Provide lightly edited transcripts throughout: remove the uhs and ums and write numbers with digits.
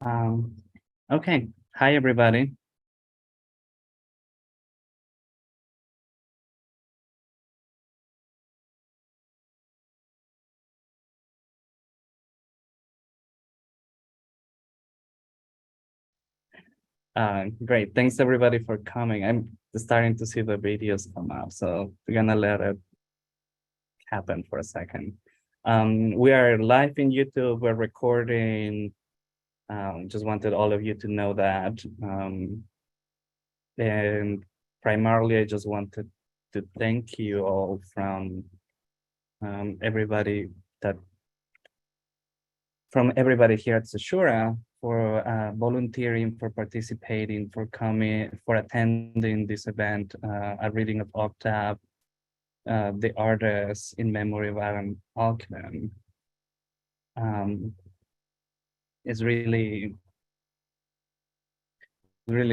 Um, okay. Hi, everybody. Great. Thanks, everybody, for coming. I'm starting to see the videos come up, so we're gonna let it happen for a second. We are live in YouTube. We're recording. Just wanted all of you to know that. And primarily, I just wanted to thank you all from everybody that everybody here at Seshura for volunteering, for participating, for coming, for attending this event, a reading of Octave, The Artist in memory of Adam Elkhadem. It's really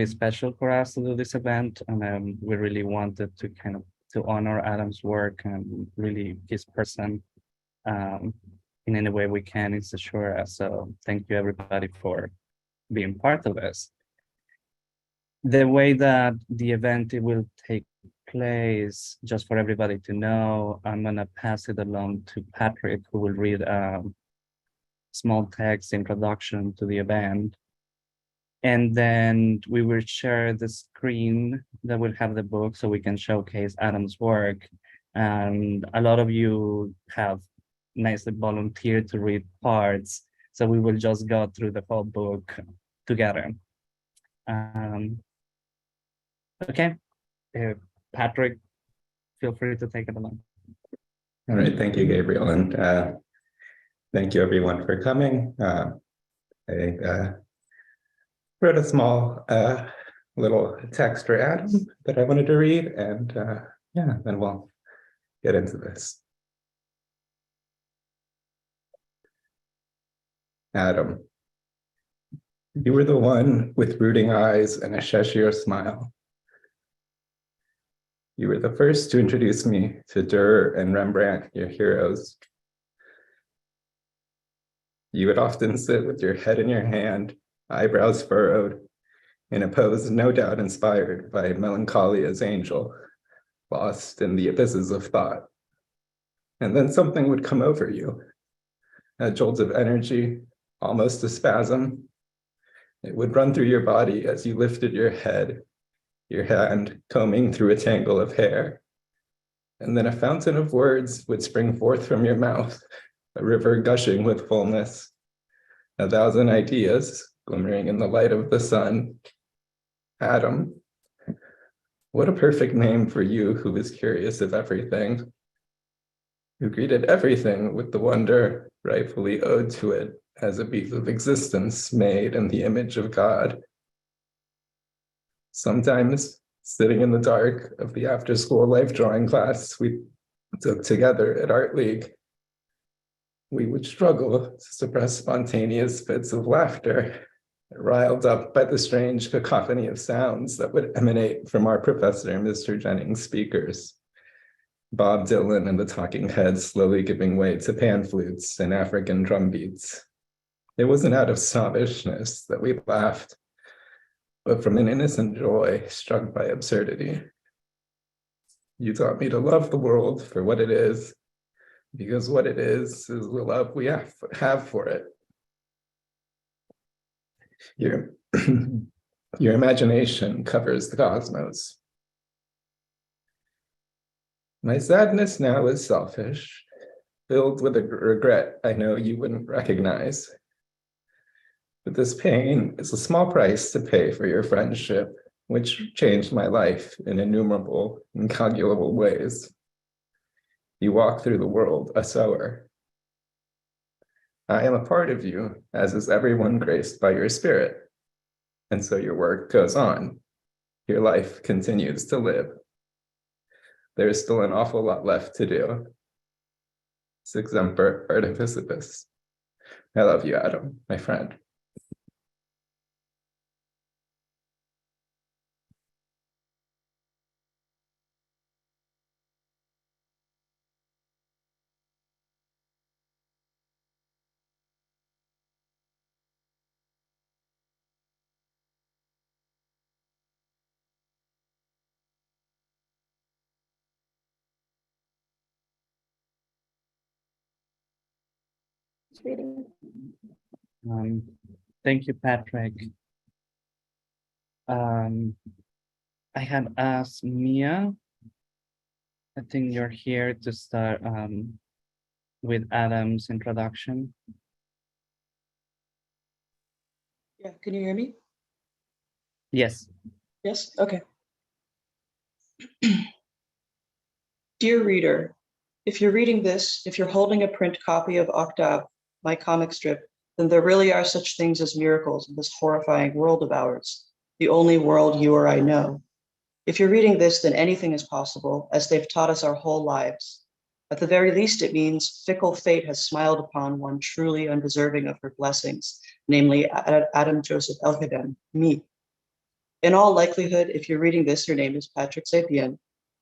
special for us to do this event, and we really wanted to kind of to honor Adam's work and really his person in any way we can in Seshura. So thank you, everybody, for being part of this. The way that the event will take place, just for everybody to know, I'm gonna pass it along to Patrick, who will read a small text introduction to the event. And then we will share the screen that will have the book so we can showcase Adam's work. And a lot of you have nicely volunteered to read parts. So we will just go through the whole book together. Okay, Patrick, feel free to take it along. All right, thank you, Gabriel, and thank you everyone for coming. I wrote a small little text for Adam that I wanted to read, and yeah, then we'll get into this. Adam, you were the one with brooding eyes and a Cheshire smile. You were the first to introduce me to Durer and Rembrandt, your heroes. You would often sit with your head in your hand, eyebrows furrowed, in a pose no doubt inspired by Melancholia's angel, lost in the abysses of thought. And then something would come over you, a jolt of energy, almost a spasm. It would run through your body as you lifted your head, your hand combing through a tangle of hair. And then a fountain of words would spring forth from your mouth, a river gushing with fullness, 1,000 ideas glimmering in the light of the sun. Adam, what a perfect name for you who was curious of everything, who greeted everything with the wonder rightfully owed to it as a piece of existence made in the image of God. Sometimes, sitting in the dark of the after-school life drawing class we took together at Art League, we would struggle to suppress spontaneous fits of laughter, riled up by the strange cacophony of sounds that would emanate from our professor, Mr. Jennings' speakers. Bob Dylan and the Talking Heads slowly giving way to pan flutes and African drum beats. It wasn't out of snobbishness that we laughed, but from an innocent joy struck by absurdity. You taught me to love the world for what it is, because what it is the love we have for it. Your, your imagination covers the cosmos. My sadness now is selfish, filled with a regret I know you wouldn't recognize. But this pain is a small price to pay for your friendship, which changed my life in innumerable, incalculable ways. You walk through the world a sower. I am a part of you, as is everyone graced by your spirit. And so your work goes on. Your life continues to live. There is still an awful lot left to do. Sic semper artificibus. I love you, Adam, my friend. reading. Thank you, Patrick. I had asked Mia. I think you're here to start with Adam's introduction. Yeah, can you hear me? Yes. Yes, okay. Dear reader, if you're reading this, if you're holding a print copy of Octave, my comic strip, then there really are such things as miracles in this horrifying world of ours, the only world you or I know. If you're reading this, then anything is possible, as they've taught us our whole lives. At the very least, it means fickle fate has smiled upon one truly undeserving of her blessings, namely Adam Joseph Elkhadem, me. In all likelihood, if you're reading this, your name is Patrick Sapien,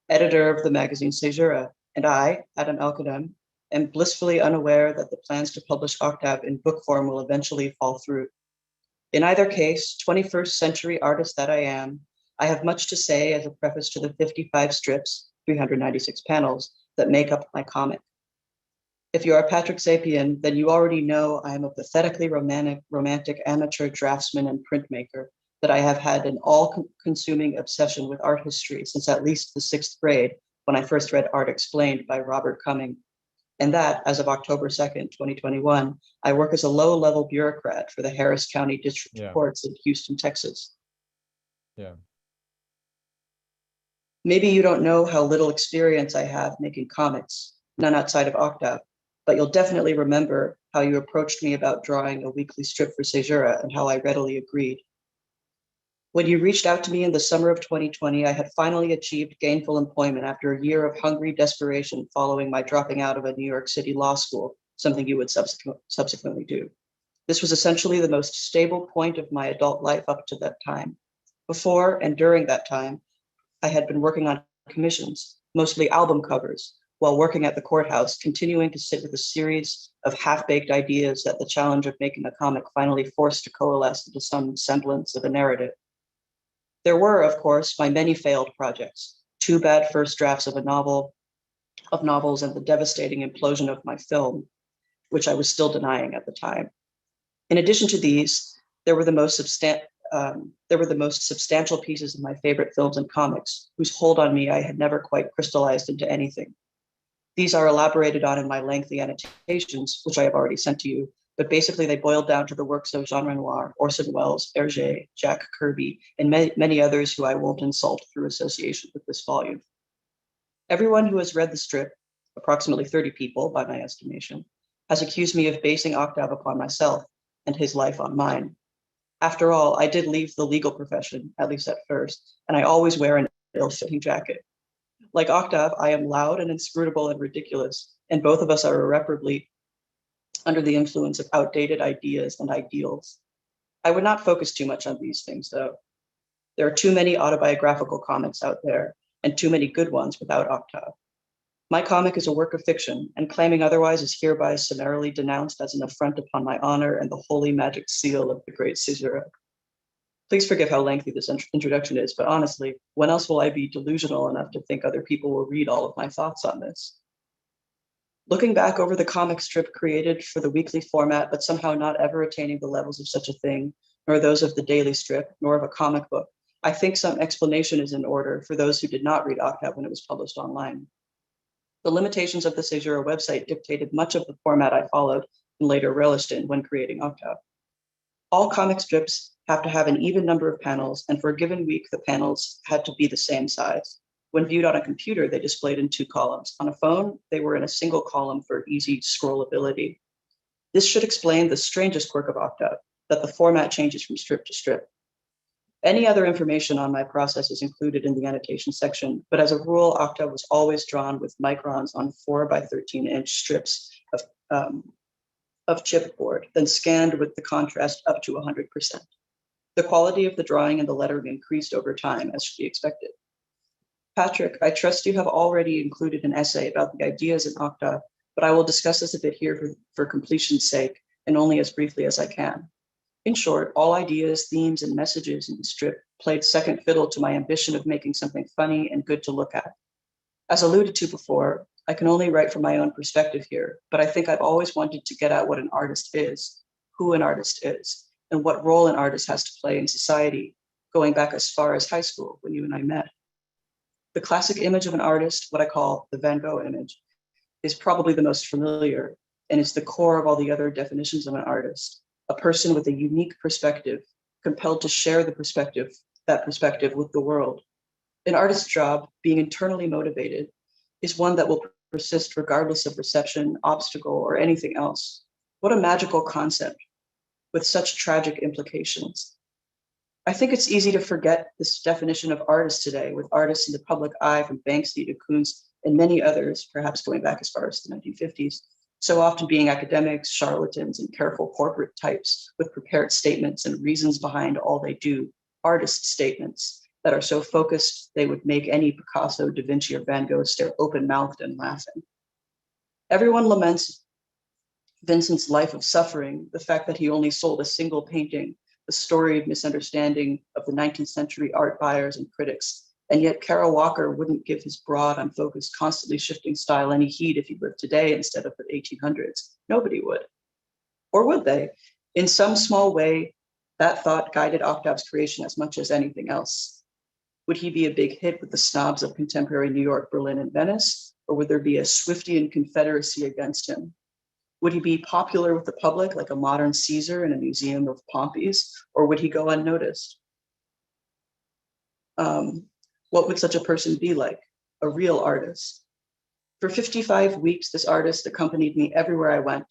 editor of the magazine Caesura, and I, Adam Elkhadem, am blissfully unaware that the plans to publish Octave in book form will eventually fall through. In either case, 21st century artist that I am, I have much to say as a preface to the 55 strips, 396 panels, that make up my comic. If you are Patrick Sapien, then you already know I am a pathetically romantic amateur draftsman and printmaker, that I have had an all-consuming obsession with art history since at least the 6th grade, when I first read Art Explained by Robert Cumming. And that, as of October 2nd, 2021, I work as a low-level bureaucrat for the Harris County District of Courts in Houston, Texas. Yeah. Maybe you don't know how little experience I have making comics, none outside of Octave, but you'll definitely remember how you approached me about drawing a weekly strip for Caesura and how I readily agreed. When you reached out to me in the summer of 2020, I had finally achieved gainful employment after a year of hungry desperation following my dropping out of a New York City law school, something you would subsequently do. This was essentially the most stable point of my adult life up to that time. Before and during that time, I had been working on commissions, mostly album covers, while working at the courthouse, continuing to sit with a series of half-baked ideas that the challenge of making a comic finally forced to coalesce into some semblance of a narrative. There were, of course, my many failed projects, 2 bad first drafts of novels, and the devastating implosion of my film, which I was still denying at the time. In addition to these, there were the most substantial pieces of my favorite films and comics, whose hold on me I had never quite crystallized into anything. These are elaborated on in my lengthy annotations, which I have already sent to you, but basically they boiled down to the works of Jean Renoir, Orson Welles, Hergé, Jack Kirby, and many others who I won't insult through association with this volume. Everyone who has read the strip, approximately 30 people by my estimation, has accused me of basing Octave upon myself and his life on mine. After all, I did leave the legal profession, at least at first, and I always wear an ill-fitting jacket. Like Octave, I am loud and inscrutable and ridiculous, and both of us are irreparably under the influence of outdated ideas and ideals. I would not focus too much on these things, though. There are too many autobiographical comics out there, and too many good ones without Octave. My comic is a work of fiction, and claiming otherwise is hereby summarily denounced as an affront upon my honor and the holy magic seal of the great Caesura. Please forgive how lengthy this introduction is, but honestly, when else will I be delusional enough to think other people will read all of my thoughts on this? Looking back over the comic strip created for the weekly format, but somehow not ever attaining the levels of such a thing, nor those of the daily strip, nor of a comic book, I think some explanation is in order for those who did not read Octave when it was published online. The limitations of the Caesura website dictated much of the format I followed and later relished in when creating Octave. All comic strips have to have an even number of panels, and for a given week, the panels had to be the same size. When viewed on a computer, they displayed in 2 columns. On a phone, they were in a single column for easy scrollability. This should explain the strangest quirk of Octave, that the format changes from strip to strip. Any other information on my process is included in the annotation section, but as a rule, Octave was always drawn with microns on 4 by 13-inch strips of chipboard, then scanned with the contrast up to 100%. The quality of the drawing and the lettering increased over time, as should be expected. Patrick, I trust you have already included an essay about the ideas in Octave, but I will discuss this a bit here for completion's sake, and only as briefly as I can. In short, all ideas, themes, and messages in the strip played second fiddle to my ambition of making something funny and good to look at. As alluded to before, I can only write from my own perspective here, but I think I've always wanted to get at what an artist is, who an artist is, and what role an artist has to play in society, going back as far as high school when you and I met. The classic image of an artist, what I call the Van Gogh image, is probably the most familiar and is the core of all the other definitions of an artist, a person with a unique perspective, compelled to share that perspective with the world. An artist's job, being internally motivated, is one that will persist regardless of reception, obstacle, or anything else. What a magical concept with such tragic implications. I think it's easy to forget this definition of artist today, with artists in the public eye from Banksy to Koons and many others, perhaps going back as far as the 1950s, so often being academics, charlatans, and careful corporate types with prepared statements and reasons behind all they do, artist statements that are so focused they would make any Picasso, Da Vinci, or Van Gogh stare open-mouthed and laughing. Everyone laments Vincent's life of suffering, the fact that he only sold a single painting, the story of misunderstanding of the 19th century art buyers and critics. And yet Kara Walker wouldn't give his broad, unfocused, constantly shifting style any heed if he lived today instead of the 1800s. Nobody would. Or would they? In some small way, that thought guided Octave's creation as much as anything else. Would he be a big hit with the snobs of contemporary New York, Berlin, and Venice? Or would there be a Swiftian confederacy against him? Would he be popular with the public like a modern Caesar in a museum of Pompey's? Or would he go unnoticed? What would such a person be like? A real artist. For 55 weeks, this artist accompanied me everywhere I went,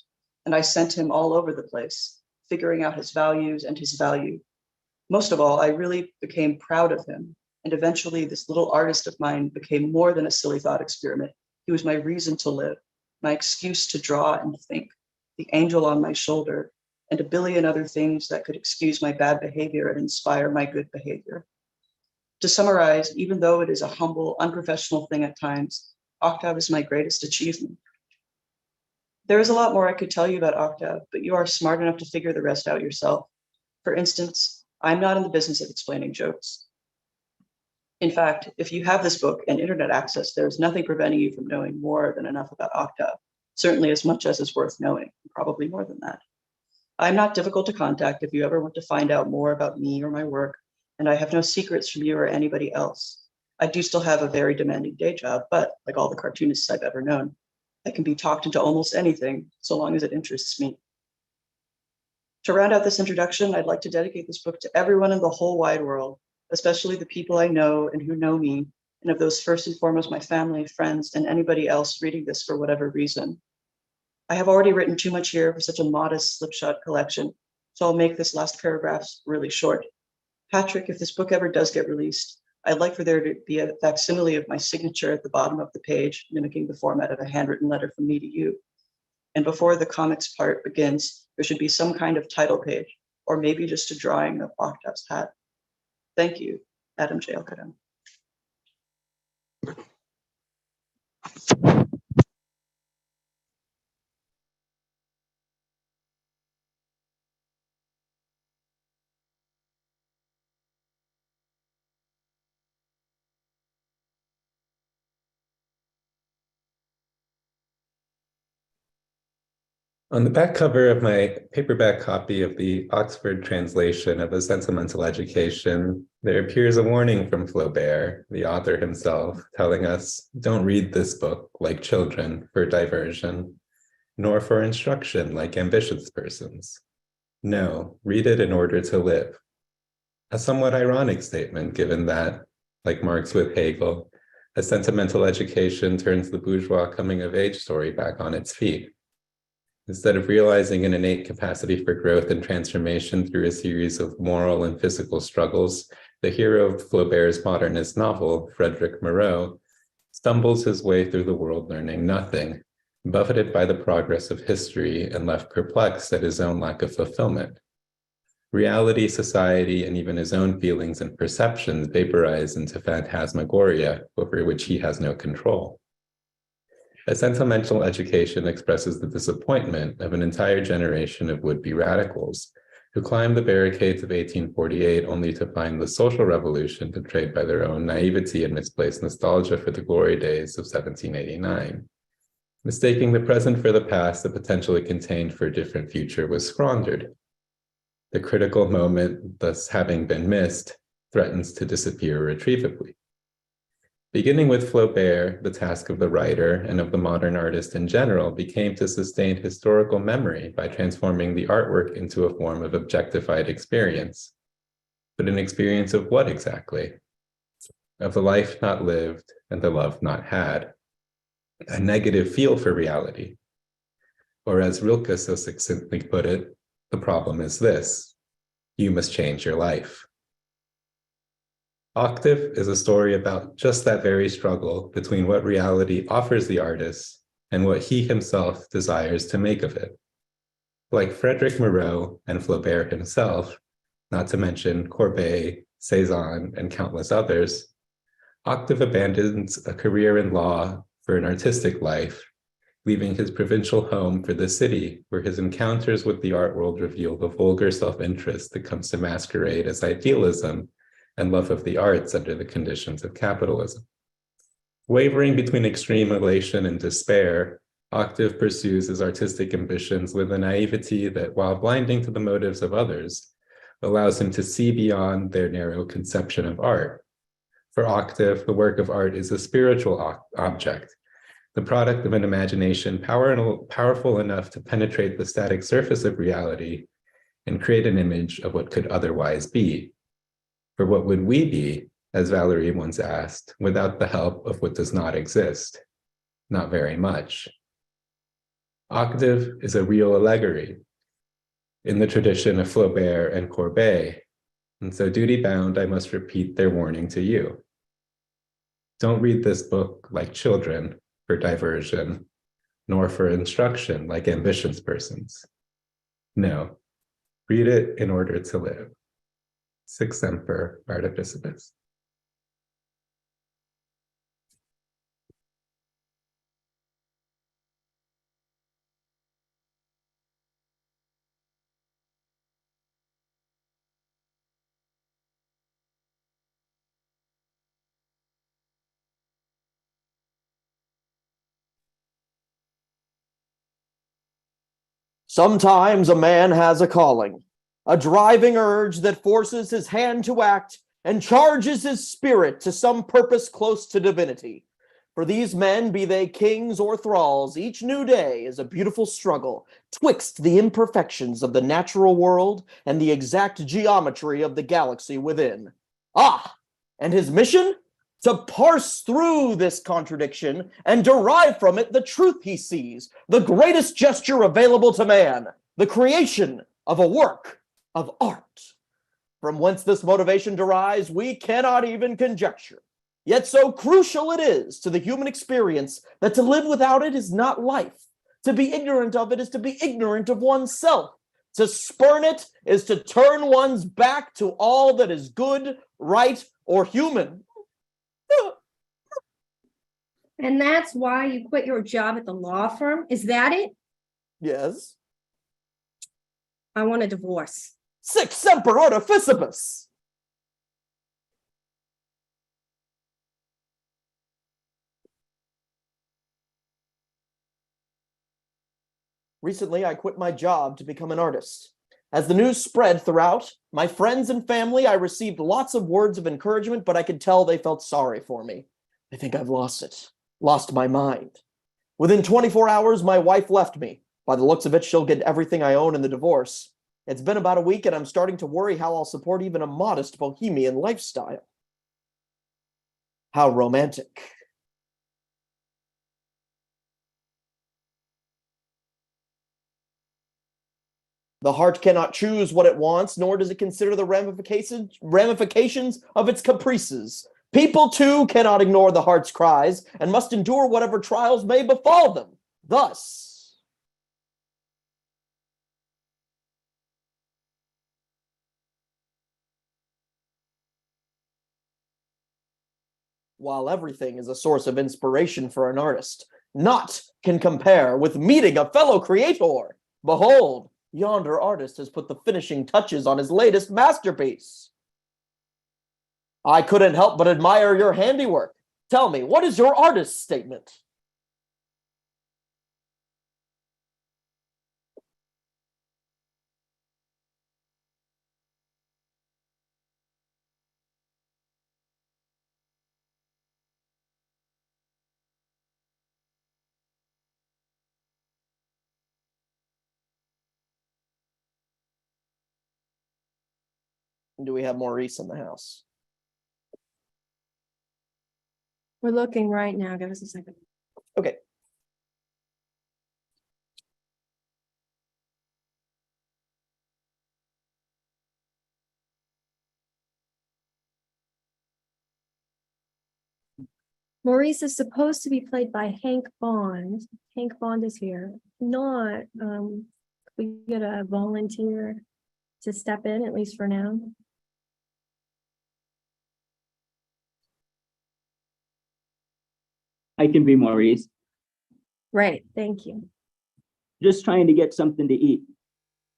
and I sent him all over the place, figuring out his values and his value. Most of all, I really became proud of him. And eventually this little artist of mine became more than a silly thought experiment. He was my reason to live, my excuse to draw and think, the angel on my shoulder, and a billion other things that could excuse my bad behavior and inspire my good behavior. To summarize, even though it is a humble, unprofessional thing at times, Octave is my greatest achievement. There is a lot more I could tell you about Octave, but you are smart enough to figure the rest out yourself. For instance, I'm not in the business of explaining jokes. In fact, if you have this book and internet access, there's nothing preventing you from knowing more than enough about Octave, certainly as much as is worth knowing, probably more than that. I'm not difficult to contact if you ever want to find out more about me or my work, and I have no secrets from you or anybody else. I do still have a very demanding day job, but like all the cartoonists I've ever known, I can be talked into almost anything so long as it interests me. To round out this introduction, I'd like to dedicate this book to everyone in the whole wide world, especially the people I know and who know me, and of those first and foremost, my family, friends, and anybody else reading this for whatever reason. I have already written too much here for such a modest slipshod collection, so I'll make this last paragraph really short. Patrick, if this book ever does get released, I'd like for there to be a facsimile of my signature at the bottom of the page, mimicking the format of a handwritten letter from me to you. And before the comics part begins, there should be some kind of title page, or maybe just a drawing of Octave's hat. Thank you, Adam J. Elkhadem. On the back cover of my paperback copy of the Oxford translation of A Sentimental Education, there appears a warning from Flaubert, the author himself, telling us, don't read this book like children for diversion, nor for instruction like ambitious persons. No, read it in order to live. A somewhat ironic statement, given that, like Marx with Hegel, A Sentimental Education turns the bourgeois coming-of-age story back on its feet. Instead of realizing an innate capacity for growth and transformation through a series of moral and physical struggles, the hero of Flaubert's modernist novel, Frederick Moreau, stumbles his way through the world learning nothing, buffeted by the progress of history and left perplexed at his own lack of fulfillment. Reality, society, and even his own feelings and perceptions vaporize into phantasmagoria over which he has no control. A Sentimental Education expresses the disappointment of an entire generation of would-be radicals who climbed the barricades of 1848 only to find the social revolution betrayed by their own naivety and misplaced nostalgia for the glory days of 1789. Mistaking the present for the past the potential it contained for a different future was squandered. The critical moment, thus having been missed, threatens to disappear irretrievably. Beginning with Flaubert, the task of the writer and of the modern artist in general became to sustain historical memory by transforming the artwork into a form of objectified experience. But an experience of what exactly? Of the life not lived and the love not had. A negative feel for reality. Or as Rilke so succinctly put it, the problem is this: you must change your life. Octave is a story about just that very struggle between what reality offers the artist and what he himself desires to make of it. Like Frédéric Moreau and Flaubert himself, not to mention Courbet, Cézanne, and countless others, Octave abandons a career in law for an artistic life, leaving his provincial home for the city, where his encounters with the art world reveal the vulgar self-interest that comes to masquerade as idealism and love of the arts under the conditions of capitalism. Wavering between extreme elation and despair, Octave pursues his artistic ambitions with a naivety that, while blinding to the motives of others, allows him to see beyond their narrow conception of art. For Octave, the work of art is a spiritual object, the product of an imagination powerful enough to penetrate the static surface of reality and create an image of what could otherwise be. For what would we be, as Valerie once asked, without the help of what does not exist? Not very much. Octave is a real allegory in the tradition of Flaubert and Courbet, and so duty-bound, I must repeat their warning to you. Don't read this book like children for diversion, nor for instruction like ambitious persons. No, read it in order to live. Sic semper artificibus. Sometimes a man has a calling, a driving urge that forces his hand to act and charges his spirit to some purpose close to divinity. For these men, be they kings or thralls, each new day is a beautiful struggle twixt the imperfections of the natural world and the exact geometry of the galaxy within. Ah, and his mission? To parse through this contradiction and derive from it the truth he sees, the greatest gesture available to man, the creation of a work of art. From whence this motivation derives, we cannot even conjecture. Yet so crucial it is to the human experience that to live without it is not life. To be ignorant of it is to be ignorant of oneself. To spurn it is to turn one's back to all that is good, right, or human. And that's why you quit your job at the law firm? Is that it? Yes. I want a divorce. Sic semper artificibus. Recently, I quit my job to become an artist. As the news spread throughout, my friends and family, I received lots of words of encouragement, but I could tell they felt sorry for me. I think I've lost it. Lost my mind. Within 24 hours, my wife left me. By the looks of it, she'll get everything I own in the divorce. It's been about a week, and I'm starting to worry how I'll support even a modest bohemian lifestyle. How romantic. The heart cannot choose what it wants, nor does it consider the ramifications of its caprices. People, too, cannot ignore the heart's cries and must endure whatever trials may befall them. Thus, while everything is a source of inspiration for an artist, naught can compare with meeting a fellow creator. Behold, yonder artist has put the finishing touches on his latest masterpiece. I couldn't help but admire your handiwork. Tell me, what is your artist's statement? Do we have Maurice in the house? We're looking right now. Give us a second. Okay. Maurice is supposed to be played by Hank Bond. Hank Bond is here. Not, we get a volunteer to step in, at least for now. I can be Maurice. Right, thank you. Just trying to get something to eat.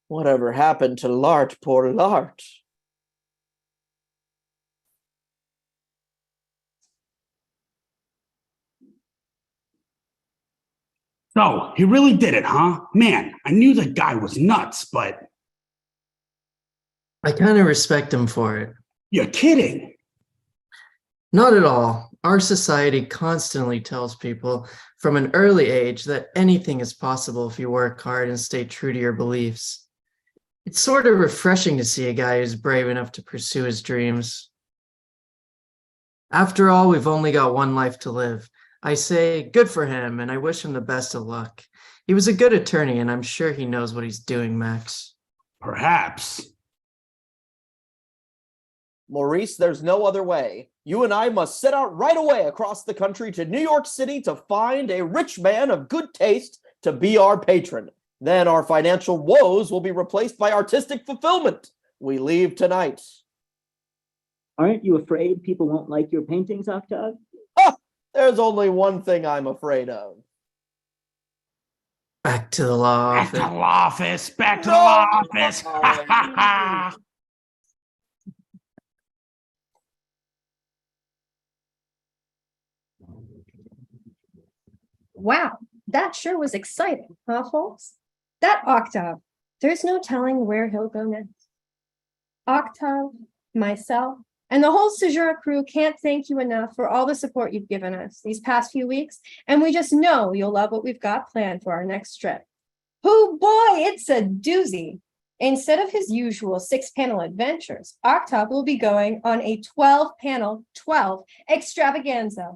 Whatever happened to Lart, poor Lart? So he really did it, huh? Man, I knew the guy was nuts, but I kind of respect him for it. you're kidding. Not at all. Our society constantly tells people from an early age that anything is possible if you work hard and stay true to your beliefs. It's sort of refreshing to see a guy who's brave enough to pursue his dreams. After all, we've only got one life to live. I say good for him, and I wish him the best of luck. He was a good attorney, and I'm sure he knows what he's doing, Max. Perhaps. Maurice, there's no other way. You and I must set out right away across the country to New York City to find a rich man of good taste to be our patron. Then our financial woes will be replaced by artistic fulfillment. We leave tonight. Aren't you afraid people won't like your paintings, Octave? There's only one thing I'm afraid of. Back to the law Back to office. the law office. Back to the law office. Ha ha ha. Wow, that sure was exciting, huh, folks? That Octave, there's no telling where he'll go next. Octave, myself, and the whole Sejura crew can't thank you enough for all the support you've given us these past few weeks, and we just know you'll love what we've got planned for our next trip. Oh boy, it's a doozy. Instead of his usual 6-panel adventures, Octave will be going on a 12-panel 12 extravaganza.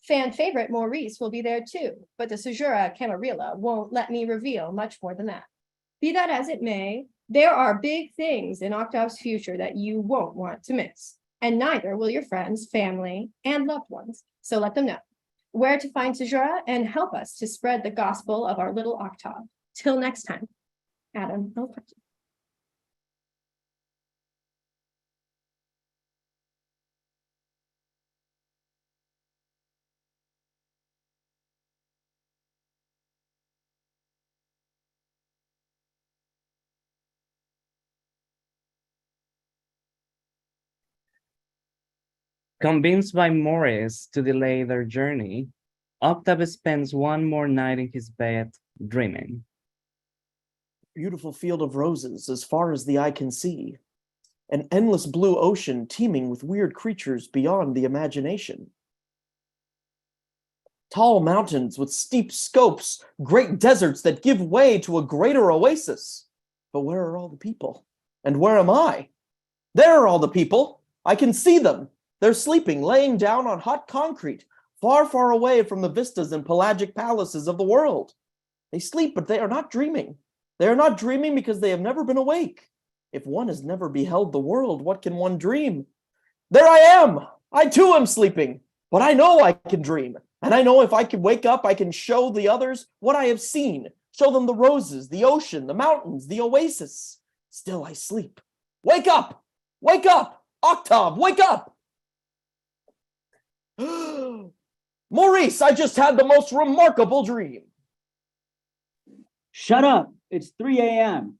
Fan favorite Maurice will be there too, but the Sejura Camarilla won't let me reveal much more than that. Be that as it may, there are big things in Octave's future that you won't want to miss, and neither will your friends, family, and loved ones. So let them know where to find Sejura and help us to spread the gospel of our little Octave. Till next time, Adam. Convinced by Morris to delay their journey, Octave spends one more night in his bed, dreaming. Beautiful field of roses as far as the eye can see. An endless blue ocean teeming with weird creatures beyond the imagination. Tall mountains with steep scopes, great deserts that give way to a greater oasis. But where are all the people? And where am I? There are all the people. I can see them. They're sleeping, laying down on hot concrete, far, far away from the vistas and pelagic palaces of the world. They sleep, but they are not dreaming. They are not dreaming because they have never been awake. If one has never beheld the world, what can one dream? There I am! I too am sleeping, but I know I can dream. And I know if I can wake up, I can show the others what I have seen. Show them the roses, the ocean, the mountains, the oasis. Still I sleep. Wake up! Wake up! Octave, wake up! Maurice, I just had the most remarkable dream. Shut up. It's 3 a.m.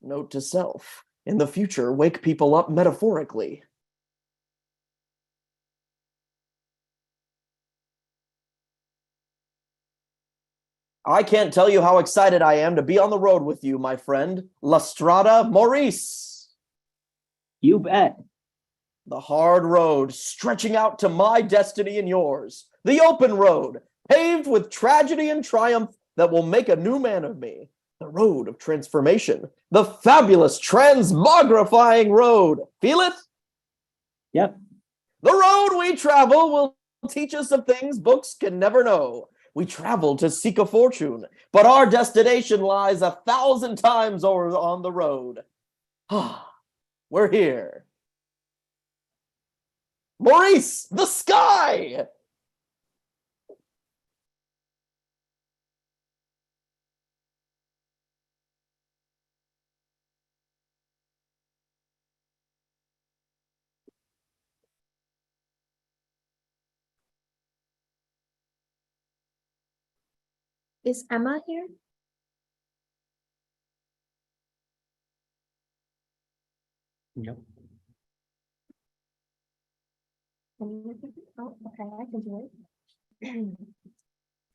Note to self. In the future, wake people up metaphorically. I can't tell you how excited I am to be on the road with you, my friend, Lestrada Maurice. You bet. The hard road stretching out to my destiny and yours. The open road, paved with tragedy and triumph that will make a new man of me. The road of transformation. The fabulous transmogrifying road. Feel it? Yep. The road we travel will teach us of things books can never know. We travel to seek a fortune, but our destination lies 1,000 times over on the road. We're here. Maurice, the sky! Is Emma here? Yep. Oh, okay, I can do it.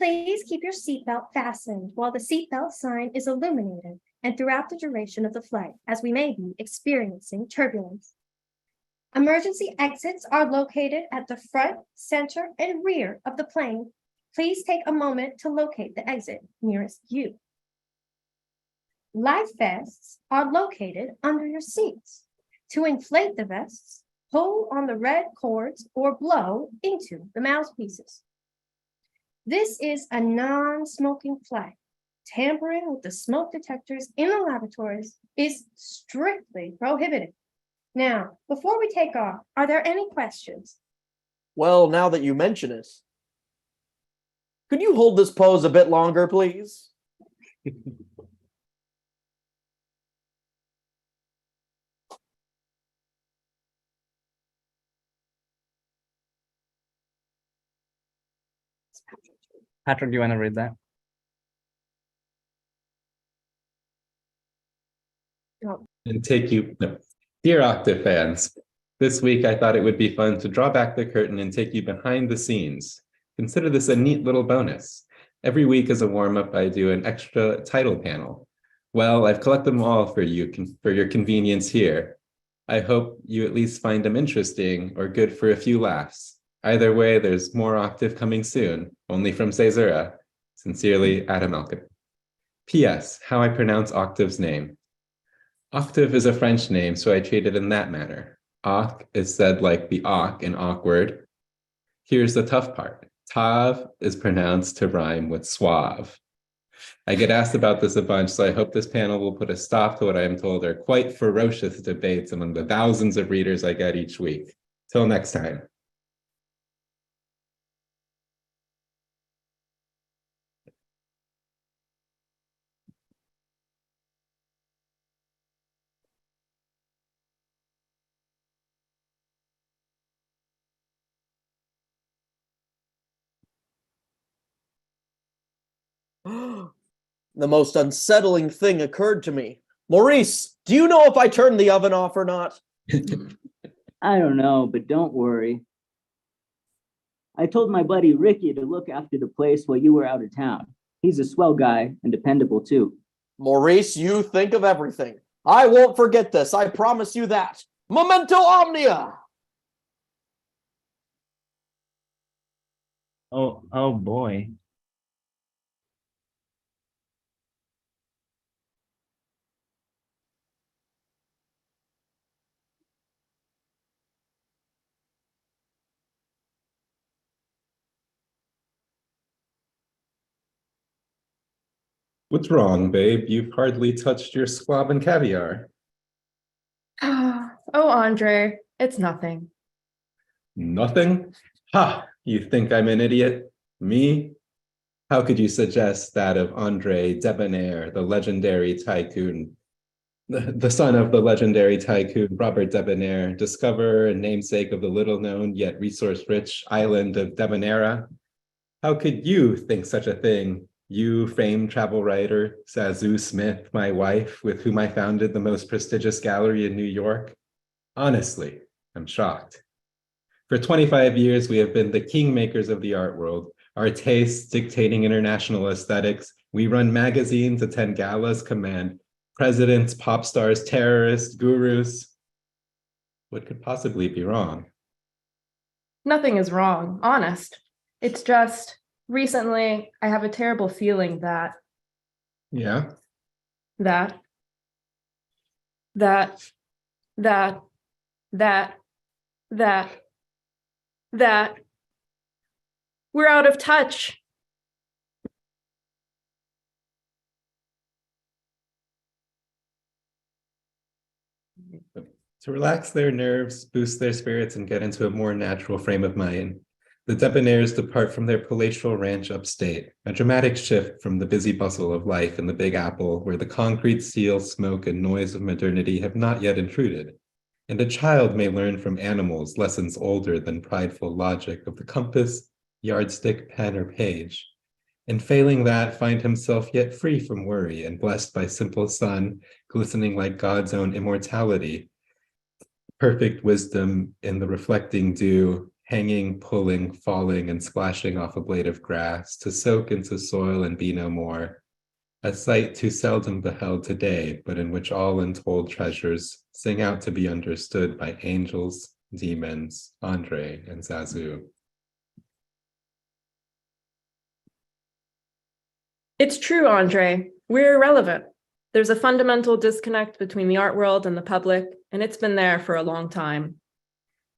Please keep your seatbelt fastened while the seatbelt sign is illuminated and throughout the duration of the flight, as we may be experiencing turbulence. Emergency exits are located at the front, center, and rear of the plane. Please take a moment to locate the exit nearest you. Life vests are located under your seats. To inflate the vests, pull on the red cords or blow into the mouthpieces. This is a non-smoking flight. Tampering with the smoke detectors in the laboratories is strictly prohibited. Now, before we take off, are there any questions? Well, now that you mention it, could you hold this pose a bit longer, please? Patrick, do you want to read that? And take you, no. Dear Octave fans, this week I thought it would be fun to draw back the curtain and take you behind the scenes. Consider this a neat little bonus. Every week as a warm-up, I do an extra title panel. Well, I've collected them all for you for your convenience here. I hope you at least find them interesting or good for a few laughs. Either way, there's more Octave coming soon, only from Caesura. Sincerely, Adam Elkhadem. P.S. How I pronounce Octave's name. Octave is a French name, so I treat it in that manner. Oc is said like the awk in awkward. Here's the tough part. Tav is pronounced to rhyme with suave. I get asked about this a bunch, so I hope this panel will put a stop to what I am told are quite ferocious debates among the thousands of readers I get each week. Till next time. The most unsettling thing occurred to me. Maurice, do you know if I turned the oven off or not? I don't know, but don't worry. I told my buddy Ricky to look after the place while you were out of town. He's a swell guy and dependable too. Maurice, you think of everything. I won't forget this. I promise you that. Memento omnia. Oh boy. What's wrong, babe? You've hardly touched your squab and caviar. Oh, Andre, it's nothing. Nothing? Ha! You think I'm an idiot? Me? How could you suggest that of Andre Debonair, the legendary tycoon, the son of the legendary tycoon Robert Debonair, discoverer and namesake of the little-known yet resource-rich island of Debonaira? How could you think such a thing? You, famed travel writer, Zazu Smith, my wife, with whom I founded the most prestigious gallery in New York? Honestly, I'm shocked. For 25 years, we have been the kingmakers of the art world, our tastes dictating international aesthetics. We run magazines, attend galas, command presidents, pop stars, terrorists, gurus. What could possibly be wrong? Nothing is wrong, honest. It's just recently I have a terrible feeling that. Yeah? that, that, that, that, that. We're out of touch. To relax their nerves, boost their spirits, and get into a more natural frame of mind, the debonaires depart from their palatial ranch upstate, a dramatic shift from the busy bustle of life in the Big Apple, where the concrete, steel, smoke, and noise of modernity have not yet intruded. And a child may learn from animals lessons older than prideful logic of the compass, yardstick, pen, or page. And failing that, find himself yet free from worry and blessed by simple sun, glistening like God's own immortality, perfect wisdom in the reflecting dew, hanging, pulling, falling, and splashing off a blade of grass to soak into soil and be no more. A sight too seldom beheld today, but in which all untold treasures sing out to be understood by angels, demons, Andre, and Zazu. It's true, Andre. We're irrelevant. There's a fundamental disconnect between the art world and the public, and it's been there for a long time.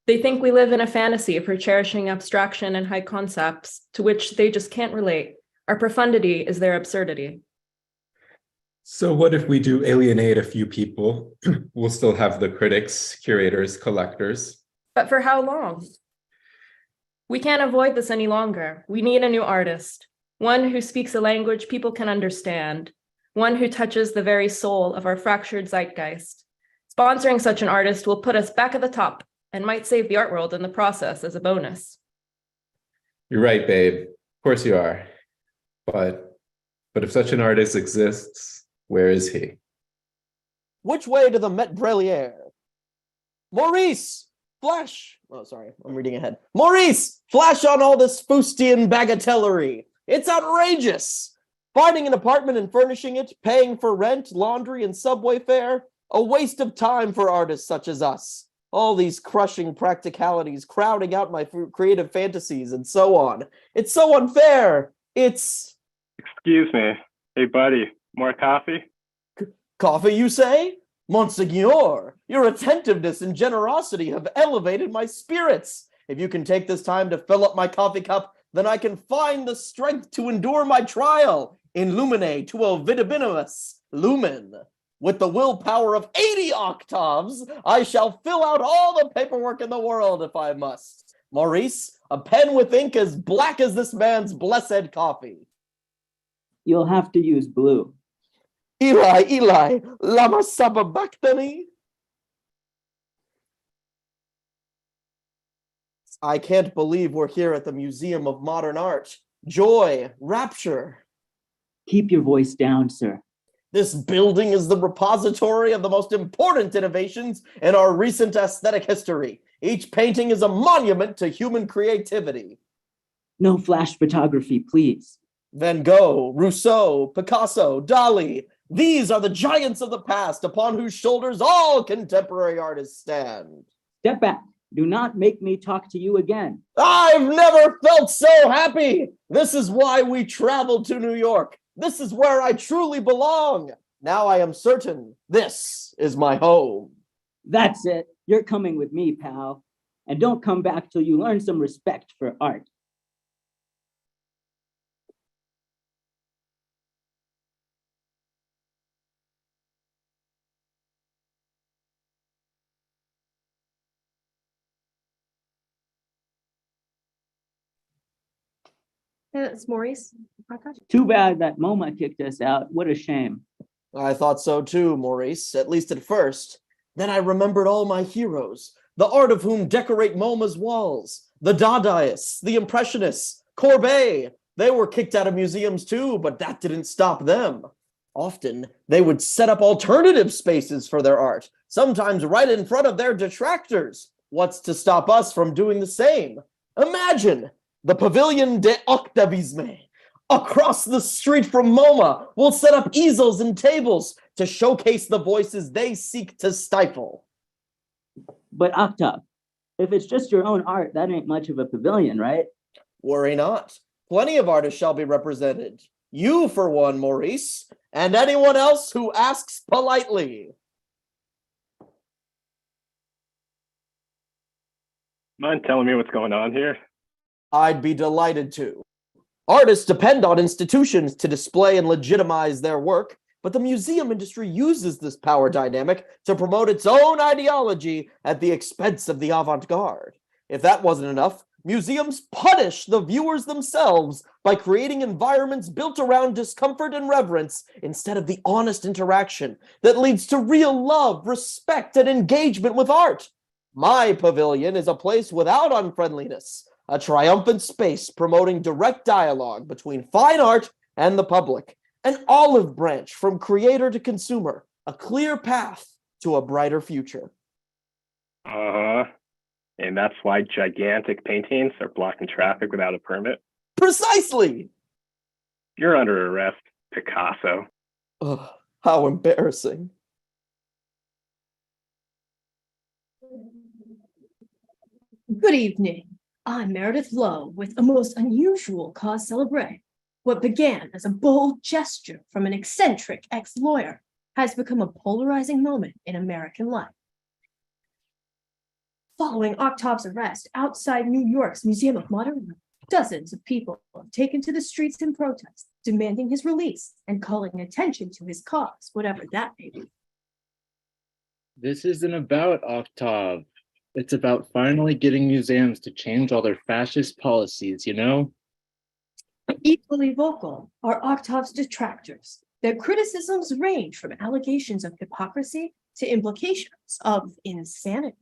They think we live in a fantasy for cherishing abstraction and high concepts to which they just can't relate. Our profundity is their absurdity. So what if we do alienate a few people? We'll still have the critics, curators, collectors. But for how long? We can't avoid this any longer. We need a new artist, one who speaks a language people can understand, one who touches the very soul of our fractured zeitgeist. Sponsoring such an artist will put us back at the top and might save the art world in the process as a bonus. You're right, babe. Of course you are. But if such an artist exists, where is he? Which way to the Met Brelier? Maurice, flash. Oh, sorry, I'm reading ahead. Maurice, flash on all this Faustian bagatellery. It's outrageous. Finding an apartment and furnishing it, paying for rent, laundry, and subway fare, a waste of time for artists such as us. All these crushing practicalities crowding out my creative fantasies and so on. It's so unfair. It's... Excuse me. Hey, buddy, more coffee? Coffee, you say? Monseigneur, your attentiveness and generosity have elevated my spirits. If you can take this time to fill up my coffee cup, then I can find the strength to endure my trial. In lumine tuo vidibinimus, lumen. With the willpower of 80 octaves, I shall fill out all the paperwork in the world if I must. Maurice, a pen with ink as black as this man's blessed coffee. You'll have to use blue. Eli, lama sabachthani? I can't believe we're here at the Museum of Modern Art. Joy, rapture. Keep your voice down, sir. This building is the repository of the most important innovations in our recent aesthetic history. Each painting is a monument to human creativity. No flash photography, please. Van Gogh, Rousseau, Picasso, Dali. These are the giants of the past upon whose shoulders all contemporary artists stand. Step back. Do not make me talk to you again. I've never felt so happy. This is why we traveled to New York. This is where I truly belong. Now I am certain this is my home. That's it. You're coming with me, pal. And don't come back till you learn some respect for art. It's Maurice. Too bad that MoMA kicked us out. What a shame. I thought so too, Maurice, at least at first. Then I remembered all my heroes, the art of whom decorate MoMA's walls, the Dadaists, the Impressionists, Courbet. They were kicked out of museums too, but that didn't stop them. Often, they would set up alternative spaces for their art, sometimes right in front of their detractors. What's to stop us from doing the same? Imagine the Pavilion de Octavisme. Across the street from MoMA, we'll set up easels and tables to showcase the voices they seek to stifle. But Octave, if it's just your own art, that ain't much of a pavilion, right? Worry not. Plenty of artists shall be represented. You, for one, Maurice, and anyone else who asks politely. Mind telling me what's going on here? I'd be delighted to. Artists depend on institutions to display and legitimize their work, but the museum industry uses this power dynamic to promote its own ideology at the expense of the avant-garde. If that wasn't enough, museums punish the viewers themselves by creating environments built around discomfort and reverence instead of the honest interaction that leads to real love, respect, and engagement with art. My pavilion is a place without unfriendliness, a triumphant space promoting direct dialogue between fine art and the public, an olive branch from creator to consumer, a clear path to a brighter future. Uh-huh. And that's why gigantic paintings are blocking traffic without a permit? Precisely! You're under arrest, Picasso. Ugh, how embarrassing. Good evening. I'm Meredith Lowe with a most unusual cause célèbre. What began as a bold gesture from an eccentric ex-lawyer has become a polarizing moment in American life. Following Octave's arrest outside New York's Museum of Modern Art, dozens of people have taken to the streets in protest, demanding his release and calling attention to his cause, whatever that may be. This isn't about Octave. It's about finally getting museums to change all their fascist policies, you know? Equally vocal are Octave's detractors. Their criticisms range from allegations of hypocrisy to implications of insanity.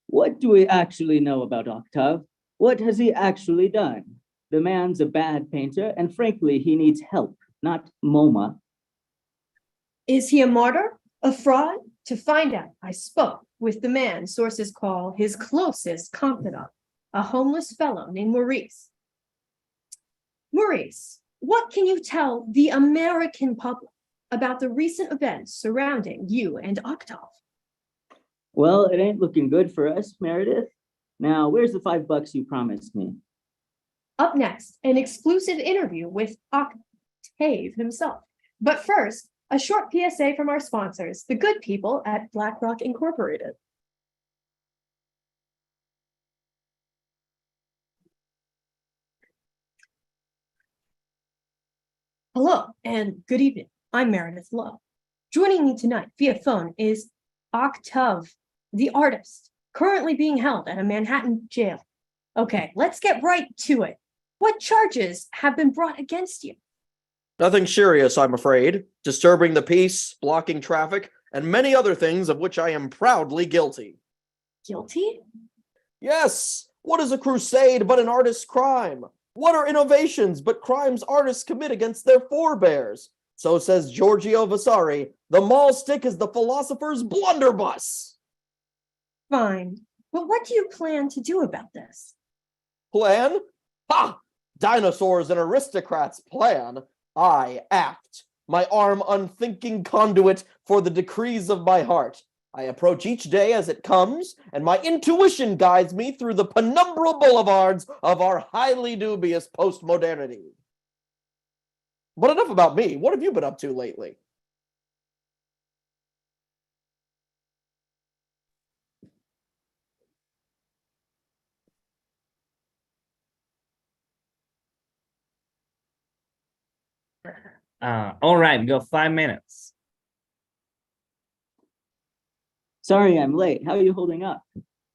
What do we actually know about Octave? What has he actually done? The man's a bad painter, and frankly, he needs help, not MoMA. Is he a martyr? A fraud? To find out, I spoke with the man sources call his closest confidant, a homeless fellow named Maurice. Maurice, what can you tell the American public about the recent events surrounding you and Octave? Well, it ain't looking good for us, Meredith. Now, where's the $5 you promised me? Up next, an exclusive interview with Octave himself. But first, a short PSA from our sponsors, the good people at BlackRock Incorporated. Hello and good evening. I'm Meredith Lowe. Joining me tonight via phone is Octave The Artist, currently being held at a Manhattan jail. Okay, let's get right to it. What charges have been brought against you? Nothing serious, I'm afraid. Disturbing the peace, blocking traffic, and many other things of which I am proudly guilty. Guilty? Yes! What is a crusade but an artist's crime? What are innovations but crimes artists commit against their forebears? So says Giorgio Vasari, the maul stick is the philosopher's blunderbuss. Fine, but what do you plan to do about this? Plan? Ha! Dinosaurs and aristocrats plan. I act, my arm unthinking conduit for the decrees of my heart. I approach each day as it comes, and my intuition guides me through the penumbral boulevards of our highly dubious postmodernity. But enough about me. What have you been up to lately? All right, go 5 minutes. Sorry I'm late. How are you holding up?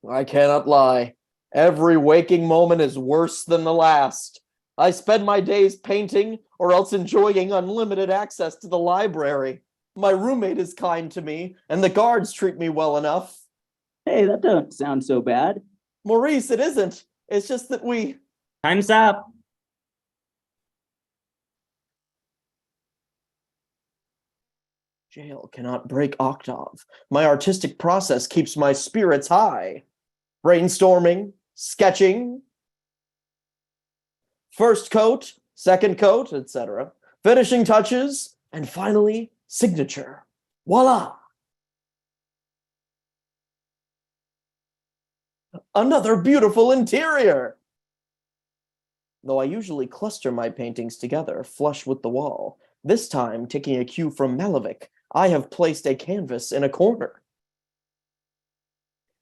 I cannot lie. Every waking moment is worse than the last. I spend my days painting or else enjoying unlimited access to the library. My roommate is kind to me, and the guards treat me well enough. Hey, that doesn't sound so bad. Maurice, it isn't. It's just that we... Time's up. Jail cannot break Octave. My artistic process keeps my spirits high. Brainstorming, sketching, first coat, second coat, etc. Finishing touches, and finally, signature. Voila! Another beautiful interior. though I usually cluster my paintings together, flush with the wall. This time, taking a cue from Malevich, I have placed a canvas in a corner.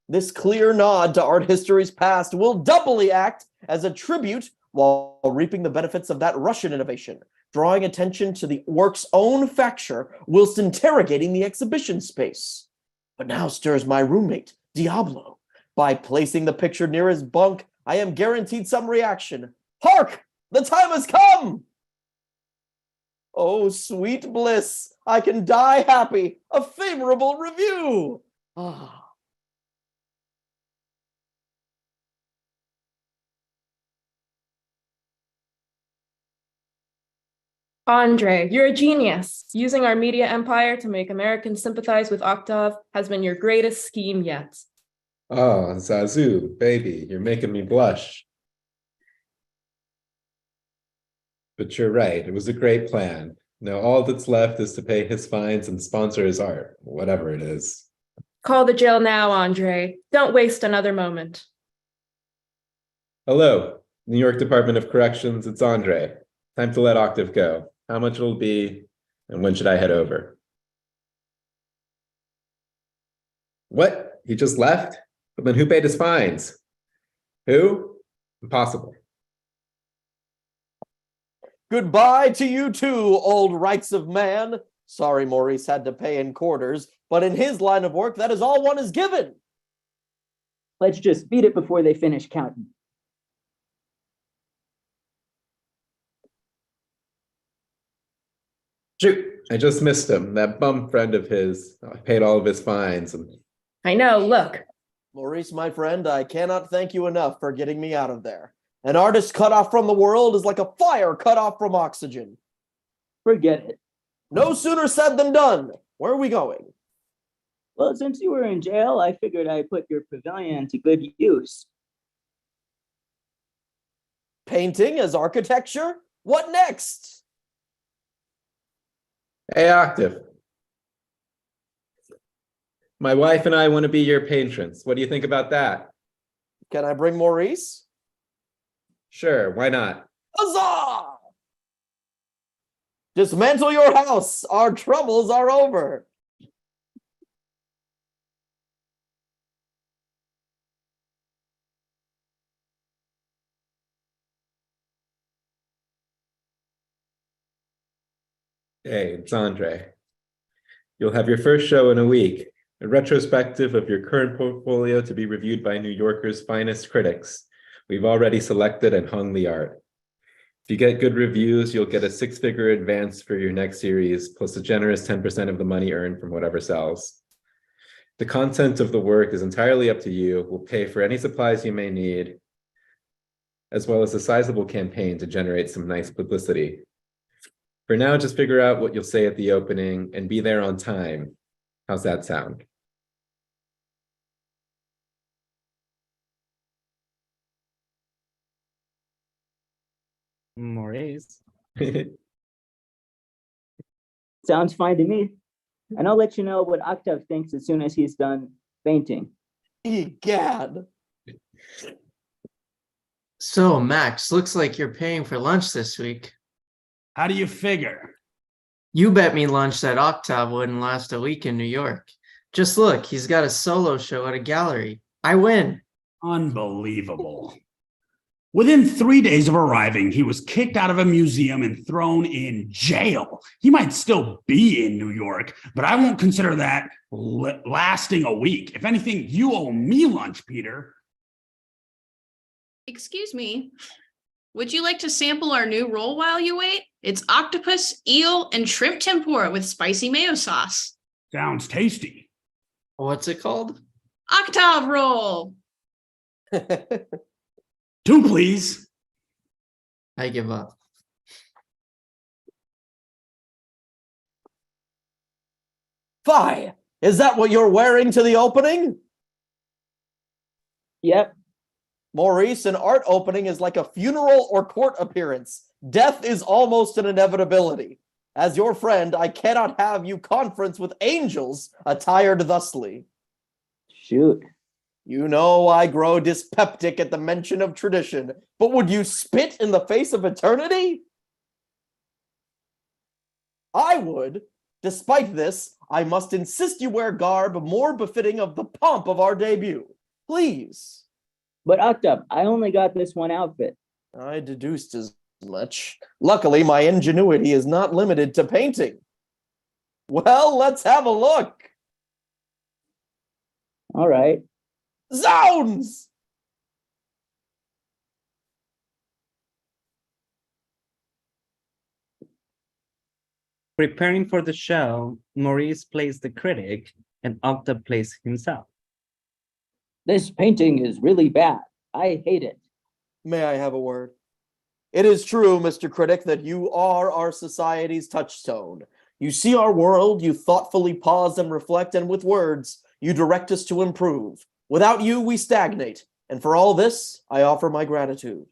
This clear nod to art history's past will doubly act as a tribute while reaping the benefits of that Russian innovation, drawing attention to the work's own facture whilst interrogating the exhibition space. But now stirs my roommate, Diablo. By placing the picture near his bunk, I am guaranteed some reaction. Hark! The time has come! Oh, sweet bliss! I can die happy! A favorable review! Ah. Andre, you're a genius. Using our media empire to make Americans sympathize with Octave has been your greatest scheme yet. Oh, Zazu, baby, you're making me blush. But you're right, it was a great plan. Now all that's left is to pay his fines and sponsor his art, whatever it is. Call the jail now, Andre. Don't waste another moment. Hello, New York Department of Corrections, it's Andre. Time to let Octave go. How much it'll be, and when should I head over? What? He just left? But then who paid his fines? Who? Impossible. Goodbye to you too, old rights of man. Sorry Maurice had to pay in quarters, but in his line of work, that is all one is given. Let's just beat it before they finish counting. Shoot, I just missed him. That bum friend of his paid all of his fines. And I know, look. Maurice, my friend, I cannot thank you enough for getting me out of there. An artist cut off from the world is like a fire cut off from oxygen. Forget it. No sooner said than done. Where are we going? Well, since you were in jail, I figured I'd put your pavilion to good use. Painting as architecture? What next? hey, Octave. My wife and I want to be your patrons. What do you think about that? Can I bring Maurice? Sure, why not? Huzzah! Dismantle your house. Our troubles are over. Hey, it's Andre. You'll have your first show in a week, a retrospective of your current portfolio to be reviewed by New Yorker's finest critics. We've already selected and hung the art. If you get good reviews, you'll get a six-figure advance for your next series, plus a generous 10% of the money earned from whatever sells. The content of the work is entirely up to you. We'll pay for any supplies you may need, as well as a sizable campaign to generate some nice publicity. For now, just figure out what you'll say at the opening and be there on time. How's that sound? Maurice. Sounds fine to me. And I'll let you know what Octave thinks as soon as he's done painting. Egad. So, Max, looks like you're paying for lunch this week. How do you figure? You bet me lunch that Octave wouldn't last a week in New York. Just look, he's got a solo show at a gallery. I win. Unbelievable. Within 3 days of arriving, he was kicked out of a museum and thrown in jail. He might still be in New York, but I won't consider that lasting a week. If anything, you owe me lunch, Peter. Excuse me. Would you like to sample our new roll while you wait? It's octopus, eel, and shrimp tempura with spicy mayo sauce. Sounds tasty. What's it called? Octave roll. 2, please. I give up. Fie! Is that what you're wearing to the opening? Yep. Maurice, an art opening is like a funeral or court appearance. Death is almost an inevitability. As your friend, I cannot have you conference with angels attired thusly. Shoot. You know I grow dyspeptic at the mention of tradition, but would you spit in the face of eternity? I would. Despite this, I must insist you wear garb more befitting of the pomp of our debut. Please. But Octave, I only got this one outfit. I deduced as much. Luckily, my ingenuity is not limited to painting. Well, let's have a look. All right. Zounds! Preparing for the show, Maurice plays the critic and Octave plays himself. This painting is really bad. I hate it. May I have a word? It is true, Mr. Critic, that you are our society's touchstone. You see our world, you thoughtfully pause and reflect, and with words, you direct us to improve. Without you, we stagnate, and for all this, I offer my gratitude.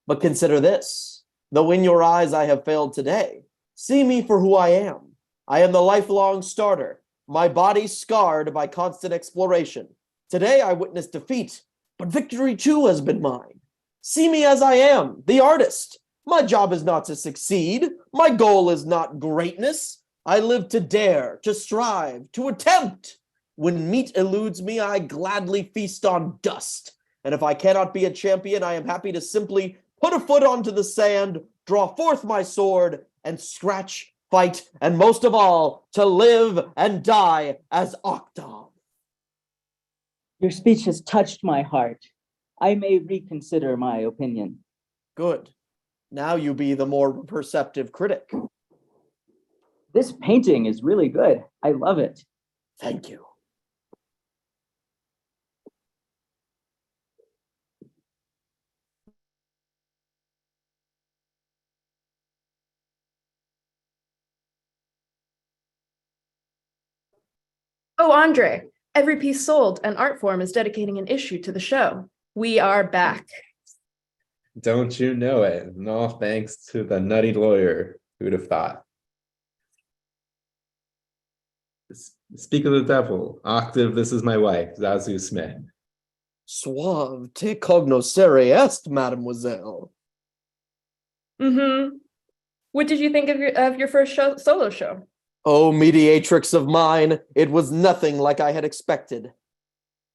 But consider this, though in your eyes I have failed today, see me for who I am. I am the lifelong starter, my body scarred by constant exploration. Today I witness defeat, but victory too has been mine. See me as I am, the artist. My job is not to succeed. My goal is not greatness. I live to dare, to strive, to attempt. When meat eludes me, I gladly feast on dust. And if I cannot be a champion, I am happy to simply put a foot onto the sand, draw forth my sword, and scratch, fight, and most of all, to live and die as Octave. Your speech has touched my heart. I may reconsider my opinion. Good. Now you be the more perceptive critic. This painting is really good. I love it. Thank you. Oh, Andre, every piece sold, an art form is dedicating an issue to the show. We are back. Don't you know it? And all thanks to the nutty lawyer. Who'd have thought? Speak of the devil. Octave, this is my wife, Zazu Smith. Suave te cognoscere est, mademoiselle. Mm-hmm. What did you think of your first solo show? Oh, mediatrix of mine, it was nothing like I had expected.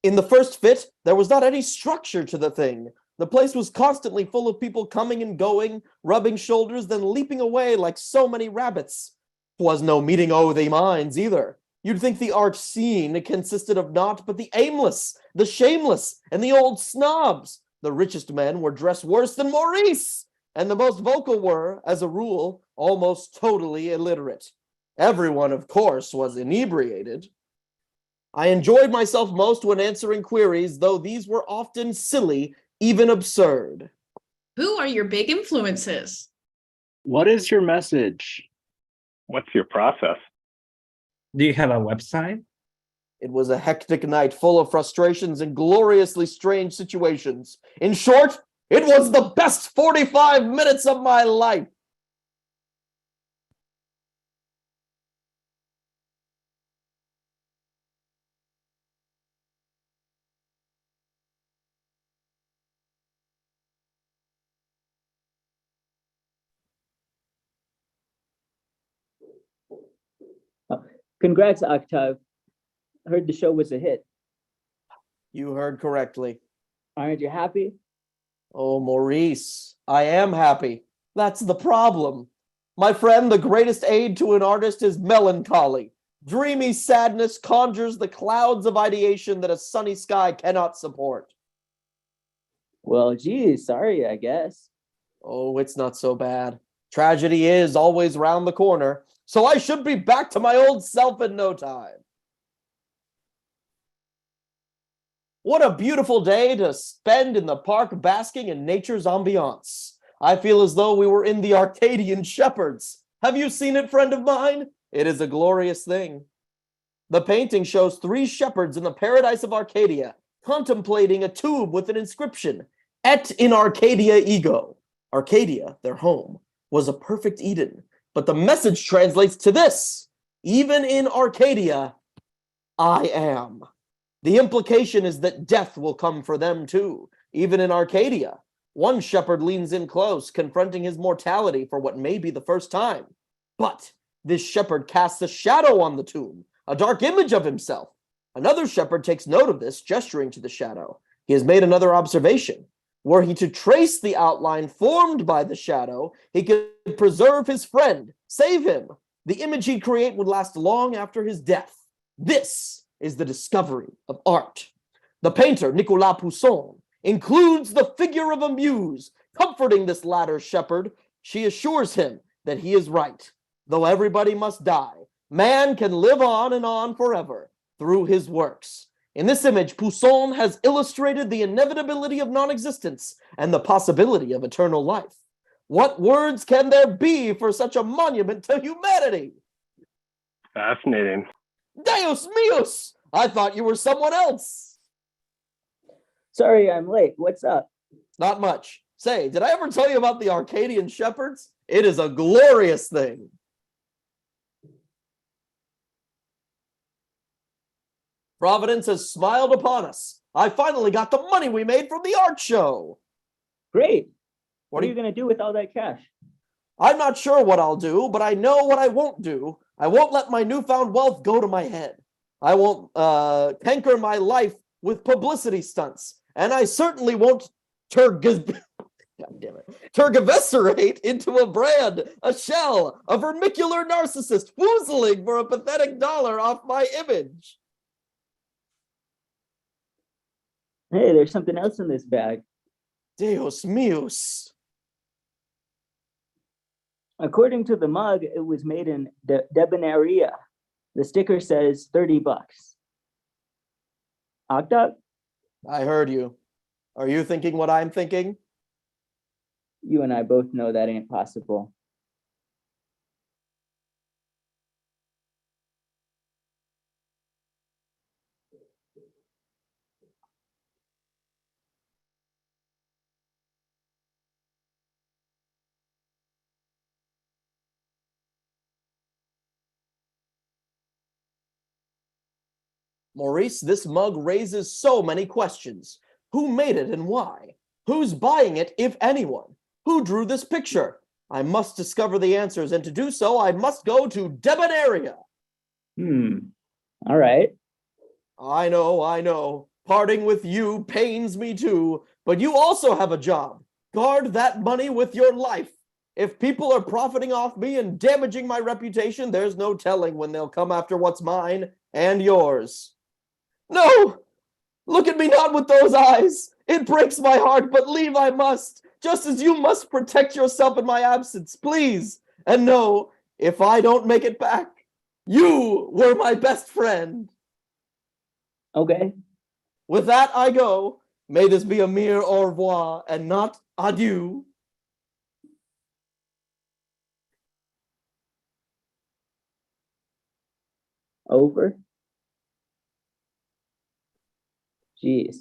In the first fit, there was not any structure to the thing. The place was constantly full of people coming and going, rubbing shoulders, then leaping away like so many rabbits. 'Twas no meeting o' the minds either. You'd think the art scene consisted of naught but the aimless, the shameless, and the old snobs. The richest men were dressed worse than Maurice, and the most vocal were, as a rule, almost totally illiterate. Everyone, of course, was inebriated. I enjoyed myself most when answering queries, though these were often silly, even absurd. Who are your big influences? What is your message? What's your process? Do you have a website? It was a hectic night full of frustrations and gloriously strange situations. In short, it was the best 45 minutes of my life. Congrats, Octave. I heard the show was a hit. You heard correctly. Aren't you happy? Oh, Maurice, I am happy. That's the problem. My friend, the greatest aid to an artist is melancholy. Dreamy sadness conjures the clouds of ideation that a sunny sky cannot support. Well, geez, sorry, I guess. Oh, it's not so bad. Tragedy is always round the corner, so I should be back to my old self in no time. What a beautiful day to spend in the park basking in nature's ambiance. I feel as though we were in the Arcadian Shepherds. Have you seen it, friend of mine? It is a glorious thing. The painting shows 3 shepherds in the paradise of Arcadia, contemplating a tube with an inscription, Et in Arcadia ego. Arcadia, their home, was a perfect Eden, but the message translates to this: even in Arcadia, I am. The implication is that death will come for them too, even in Arcadia. One shepherd leans in close, confronting his mortality for what may be the first time. But this shepherd casts a shadow on the tomb, a dark image of himself. Another shepherd takes note of this, gesturing to the shadow. He has made another observation. Were he to trace the outline formed by the shadow, he could preserve his friend, save him. The image he'd create would last long after his death. This is the discovery of art. The painter, Nicolas Poussin, includes the figure of a muse, comforting this latter shepherd. She assures him that he is right. Though everybody must die, man can live on and on forever through his works. In this image, Poussin has illustrated the inevitability of non-existence and the possibility of eternal life. What words can there be for such a monument to humanity? Fascinating. Deus meus! I thought you were someone else. Sorry, I'm late. What's up? Not much. Say, did I ever tell you about the Arcadian shepherds? It is a glorious thing. Providence has smiled upon us. I finally got the money we made from the art show. Great. What are you going to do with all that cash? I'm not sure what I'll do, but I know what I won't do. I won't let my newfound wealth go to my head. I won't tanker my life with publicity stunts. And I certainly won't tergiversate into a brand, a shell, a vermicular narcissist woozling for a pathetic dollar off my image. Hey, there's something else in this bag. Deus meus. According to the mug, it was made in Debonaria. The sticker says $30. Octave? I heard you. Are you thinking what I'm thinking? You and I both know that ain't possible. Maurice, this mug raises so many questions. Who made it and why? Who's buying it, if anyone? Who drew this picture? I must discover the answers, and to do so, I must go to Debonaria. All right. I know. Parting with you pains me too, but you also have a job. Guard that money with your life. If people are profiting off me and damaging my reputation, there's no telling when they'll come after what's mine and yours. No! Look at me not with those eyes. It breaks my heart, but leave I must, just as you must protect yourself in my absence, please. And no, if I don't make it back, you were my best friend. Okay. With that, I go. May this be a mere au revoir and not adieu. Over. Jeez.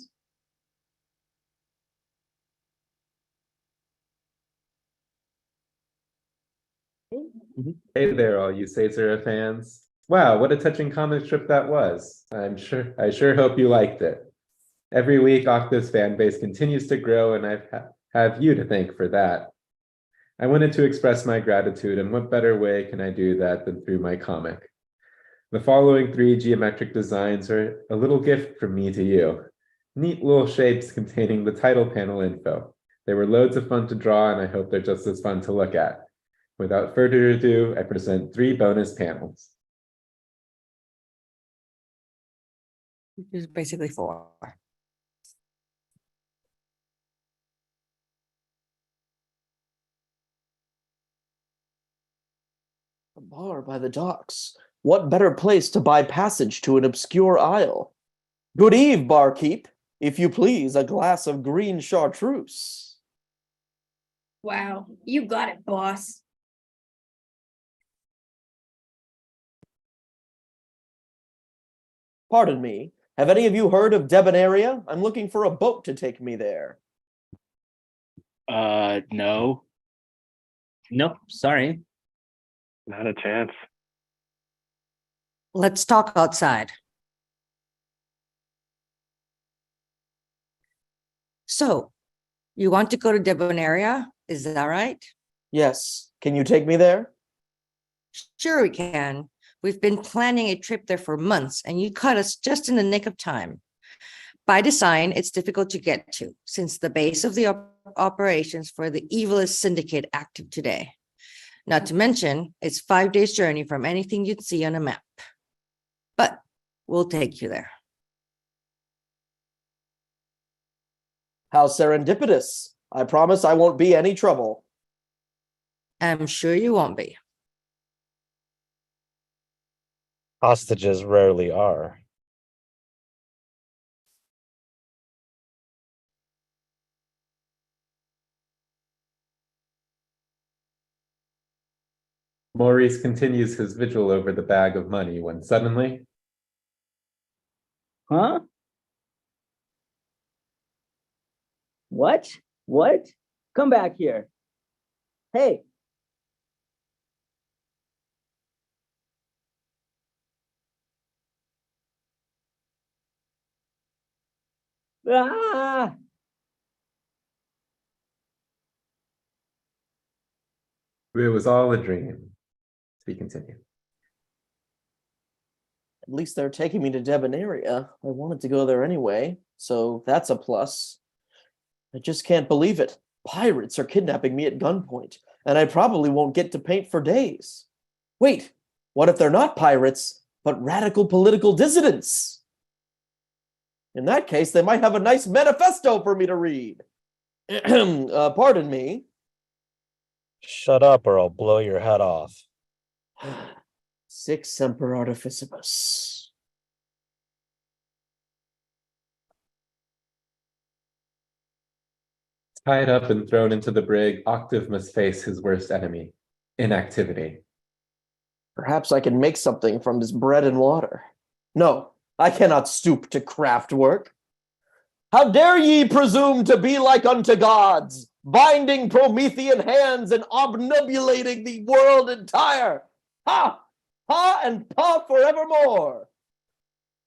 Hey there, all you Caesar fans. Wow, what a touching comic strip that was. I sure hope you liked it. Every week, Octave's fan base continues to grow, and I have you to thank for that. I wanted to express my gratitude, and what better way can I do that than through my comic? The following 3 geometric designs are a little gift from me to you. Neat little shapes containing the title panel info. They were loads of fun to draw, and I hope they're just as fun to look at. Without further ado, I present 3 bonus panels. It's basically 4. A bar by the docks. What better place to buy passage to an obscure isle? Good eve, barkeep. If you please, a glass of green chartreuse. Wow, you got it, boss. Pardon me, have any of you heard of Debonaria? I'm looking for a boat to take me there. No. Nope, sorry. Not a chance. Let's talk outside. So, you want to go to Debonaria? Is that right? Yes. Can you take me there? Sure, we can. We've been planning a trip there for months, and you caught us just in the nick of time. By design, it's difficult to get to, since the base of the operations for the evilest syndicate active today. Not to mention, it's 5 days' journey from anything you'd see on a map. But we'll take you there. How serendipitous. I promise I won't be any trouble. I'm sure you won't be. Hostages rarely are. Maurice continues his vigil over the bag of money when suddenly, Huh? What? What? Come back here. Hey. Ah! it was all a dream. To be continued. At least they're taking me to Debonaria. I wanted to go there anyway, so that's a plus. I just can't believe it. Pirates are kidnapping me at gunpoint, and I probably won't get to paint for days. Wait, what if they're not pirates, but radical political dissidents? In that case, they might have a nice manifesto for me to read. Pardon me. Shut up or I'll blow your head off. Sic semper artificibus. Tied up and thrown into the brig, Octave must face his worst enemy, inactivity. Perhaps I can make something from this bread and water. No, I cannot stoop to craft work. How dare ye presume to be like unto gods, binding Promethean hands and obnubulating the world entire? Ha! Ha and pa forevermore.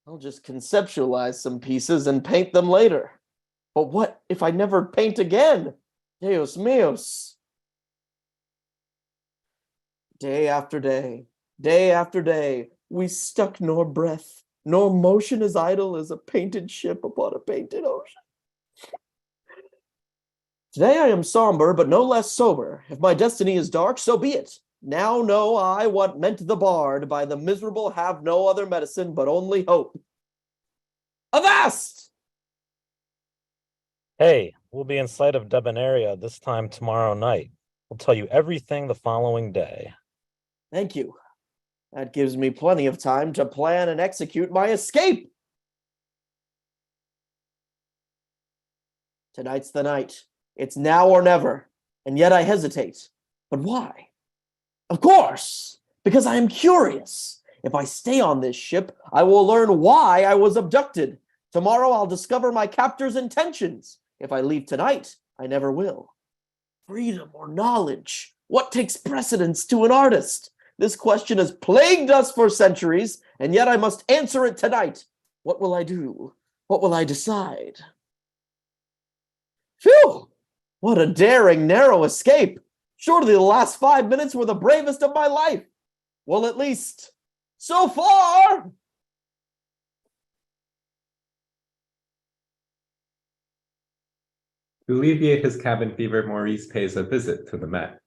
I'll just conceptualize some pieces and paint them later. But what if I never paint again? Deus meus. Day after day, we stuck nor breath, nor motion as idle as a painted ship upon a painted ocean. Today I am somber, but no less sober. If my destiny is dark, so be it. Now know I what meant the bard by the miserable have no other medicine but only hope. Avast! Hey, we'll be in sight of Debonaria this time tomorrow night. We'll tell you everything the following day. Thank you. That gives me plenty of time to plan and execute my escape. Tonight's the night. It's now or never. And yet I hesitate. But why? Of course, because I am curious. If I stay on this ship, I will learn why I was abducted. Tomorrow I'll discover my captor's intentions. If I leave tonight, I never will. Freedom or knowledge? What takes precedence to an artist? This question has plagued us for centuries, and yet I must answer it tonight. What will I do? What will I decide? Phew! What a daring, narrow escape! Surely the last 5 minutes were the bravest of my life. Well, at least, so far. To alleviate his cabin fever, Maurice pays a visit to the Met.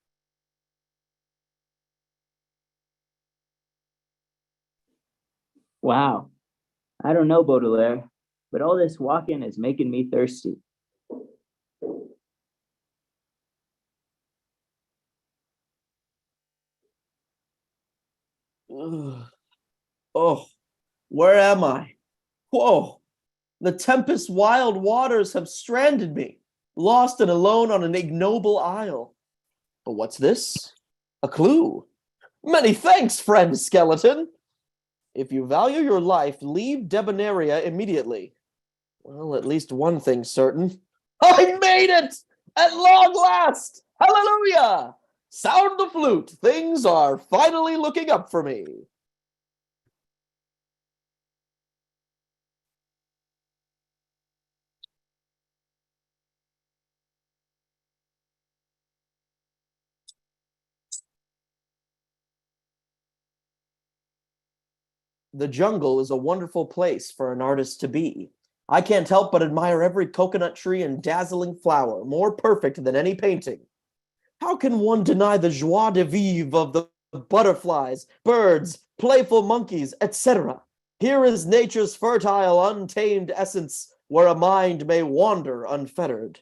Wow. I don't know, Baudelaire, but all this walking is making me thirsty. Ugh. Oh, where am I? Whoa! The tempest's wild waters have stranded me, lost and alone on an ignoble isle. But what's this? A clue. Many thanks, friend skeleton. If you value your life, leave Debonaria immediately. Well, at least one thing's certain. I made it! At long last! Hallelujah! Sound the flute. Things are finally looking up for me. The jungle is a wonderful place for an artist to be. I can't help but admire every coconut tree and dazzling flower, more perfect than any painting. How can one deny the joie de vivre of the butterflies, birds, playful monkeys, etc.? Here is nature's fertile, untamed essence, where a mind may wander unfettered.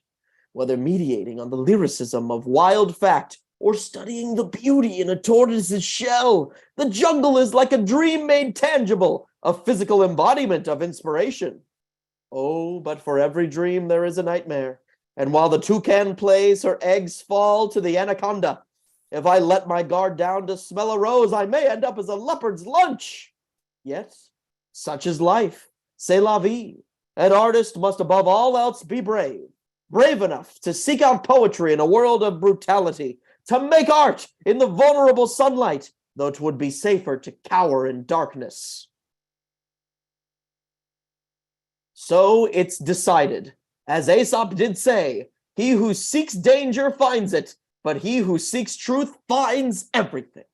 Whether meditating on the lyricism of wild fact or studying the beauty in a tortoise's shell, the jungle is like a dream made tangible, a physical embodiment of inspiration. Oh, but for every dream there is a nightmare. And while the toucan plays, her eggs fall to the anaconda. If I let my guard down to smell a rose, I may end up as a leopard's lunch. Yet, such is life. C'est la vie. An artist must above all else be brave. Brave enough to seek out poetry in a world of brutality, to make art in the vulnerable sunlight, though 'twould be safer to cower in darkness. So it's decided. As Aesop did say, he who seeks danger finds it, but he who seeks truth finds everything.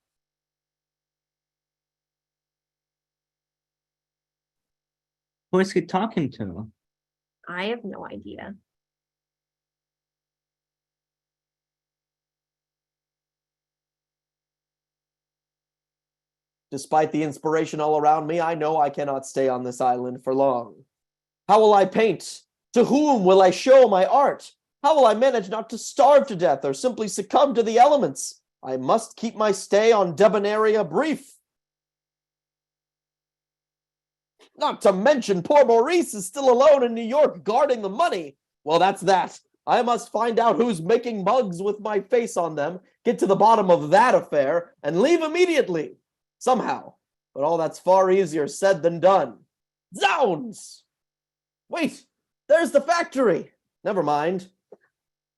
Who is he talking to? I have no idea. Despite the inspiration all around me, I know I cannot stay on this island for long. How will I paint? To whom will I show my art? How will I manage not to starve to death or simply succumb to the elements? I must keep my stay on Debonaria brief. Not to mention poor Maurice is still alone in New York guarding the money. Well, that's that. I must find out who's making mugs with my face on them, get to the bottom of that affair, and leave immediately. Somehow. But all that's far easier said than done. Zounds! Wait, there's the factory. Never mind.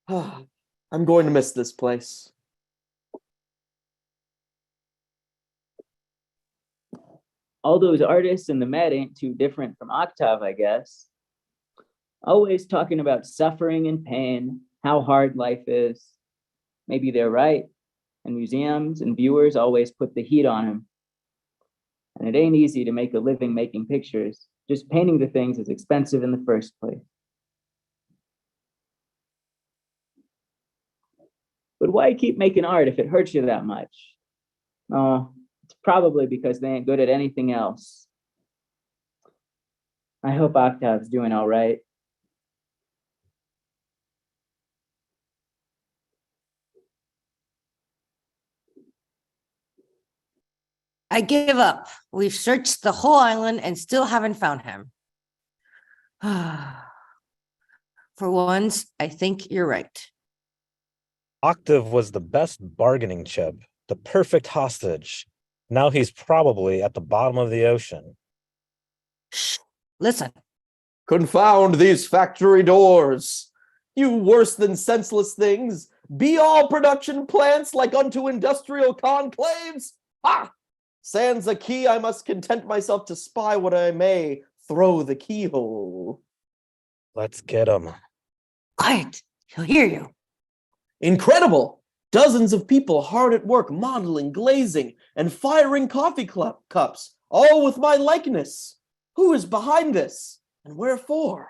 I'm going to miss this place. All those artists in the Met ain't too different from Octave, I guess. Always talking about suffering and pain, how hard life is. Maybe they're right, and museums and viewers always put the heat on him. And it ain't easy to make a living making pictures. Just painting the things is expensive in the first place. But why keep making art if it hurts you that much? Oh, it's probably because they ain't good at anything else. I hope Octave's doing all right. I give up. We've searched the whole island and still haven't found him. For once, I think you're right. Octave was the best bargaining chip, the perfect hostage. Now he's probably at the bottom of the ocean. Shh, listen. Confound these factory doors. You worse than senseless things. Be all production plants like unto industrial conclaves. Ha! Sans a key, I must content myself to spy what I may through the keyhole. Let's get him. Quiet, he'll hear you. Incredible! Dozens of people hard at work modeling, glazing, and firing coffee cups, all with my likeness. Who is behind this, and wherefore?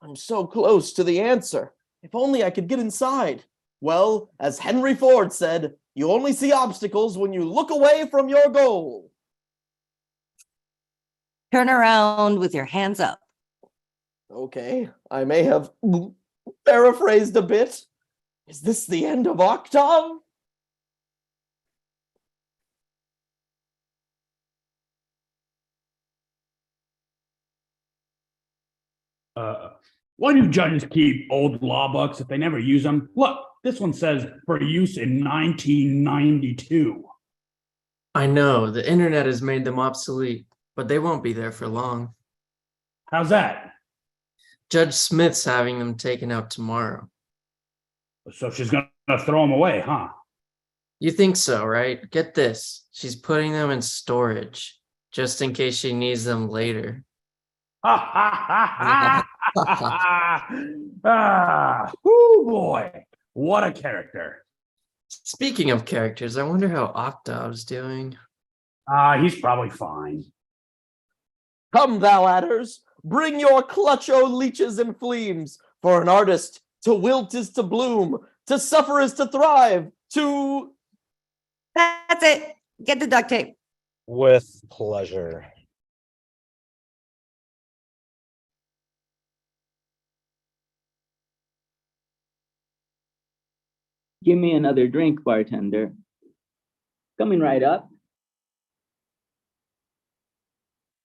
I'm so close to the answer. If only I could get inside. Well, as Henry Ford said, you only see obstacles when you look away from your goal. Turn around with your hands up. Okay, I may have paraphrased a bit. Is this the end of Octave? Why do judges keep old law books if they never use them? Look, this one says for use in 1992. I know, the internet has made them obsolete, but they won't be there for long. How's that? Judge Smith's having them taken out tomorrow. So she's gonna throw them away, huh? You think so, right? Get this. She's putting them in storage, just in case she needs them later. Oh boy, what a character. Speaking of characters, I wonder how Octave's doing. He's probably fine. Come, thou adders, bring your clutch, O leeches and fleams, for an artist to wilt is to bloom, to suffer is to thrive, to... That's it. Get the duct tape. With pleasure. Give me another drink, bartender. Coming right up.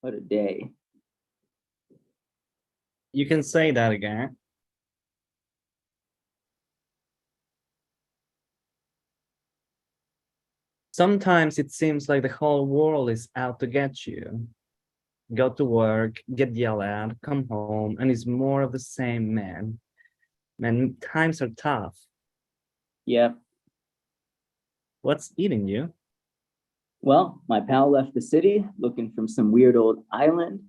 What a day. You can say that again. Sometimes it seems like the whole world is out to get you. Go to work, get yelled at, come home, and it's more of the same, man. Man, times are tough. Yep. What's eating you? Well, my pal left the city looking from some weird old island.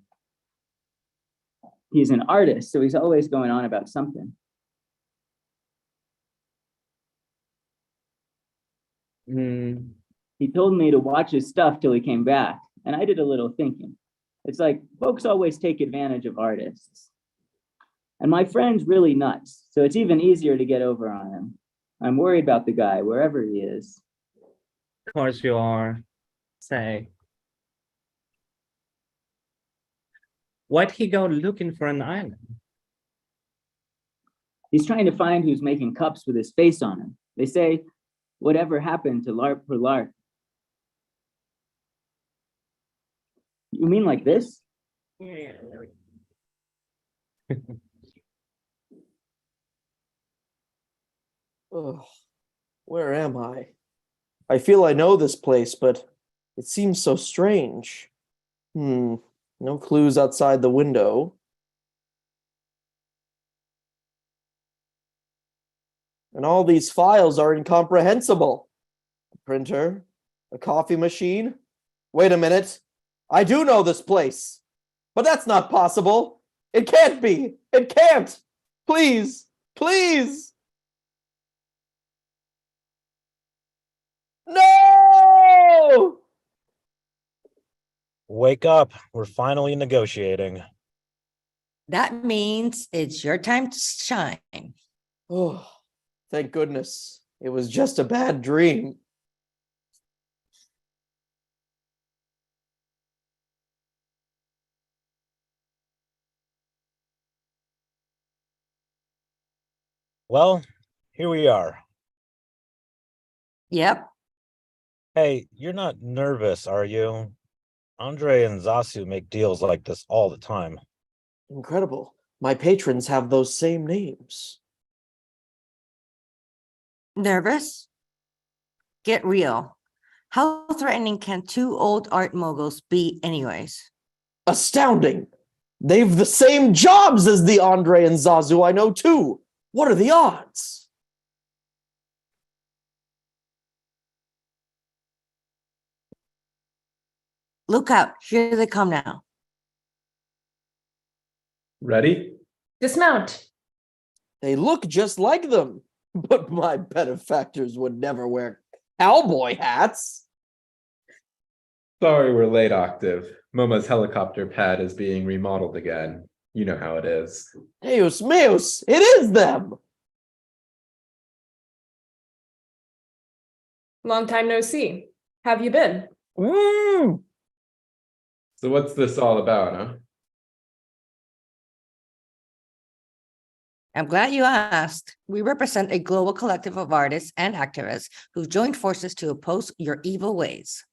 He's an artist, so he's always going on about something. He told me to watch his stuff till he came back, and I did a little thinking. It's like folks always take advantage of artists. And my friend's really nuts, so it's even easier to get over on him. I'm worried about the guy, wherever he is. Of course you are. Say. Why'd he go looking for an island? He's trying to find who's making cups with his face on them. They say, whatever happened to LARP for LARP? You mean like this? Ugh, where am I? I feel I know this place, but it seems so strange. No clues outside the window. And all these files are incomprehensible. A printer, a coffee machine. Wait a minute. I do know this place. But that's not possible. It can't be. It can't. Please, please. No! Wake up. We're finally negotiating. That means it's your time to shine. Oh, thank goodness. It was just a bad dream. Well, here we are. Yep. Hey, you're not nervous, are you? Andre and Zasu make deals like this all the time. Incredible. My patrons have those same names. Nervous? Get real. How threatening can two old art moguls be anyways? Astounding. They've the same jobs as the Andre and Zazu I know too. What are the odds? Look out. Here they come now. Ready? Dismount. They look just like them, but my benefactors would never wear cowboy hats. Sorry we're late, Octave. Momo's helicopter pad is being remodeled again. You know how it is. Deus meus, it is them! Long time no see. Have you been? So what's this all about, huh? I'm glad you asked. We represent a global collective of artists and activists who've joined forces to oppose your evil ways.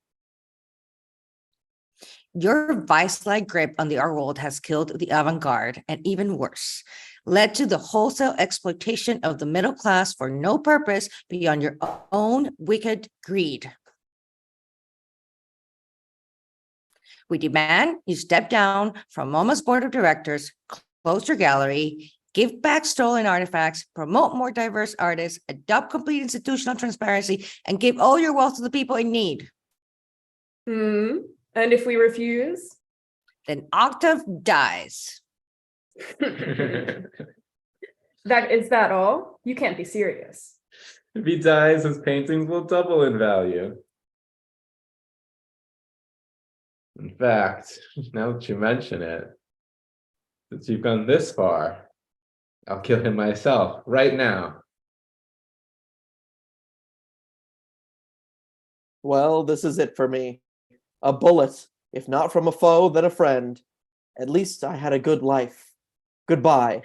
Your vice-like grip on the art world has killed the avant-garde, and even worse, led to the wholesale exploitation of the middle class for no purpose beyond your own wicked greed. We demand you step down from MoMA's board of directors, close your gallery, give back stolen artifacts, promote more diverse artists, adopt complete institutional transparency, and give all your wealth to the people in need. And if we refuse? Then Octave dies. Is that all? You can't be serious. If he dies, his paintings will double in value. In fact, now that you mention it, since you've gone this far, I'll kill him myself right now. Well, this is it for me. A bullet, if not from a foe, then a friend. At least I had a good life. Goodbye.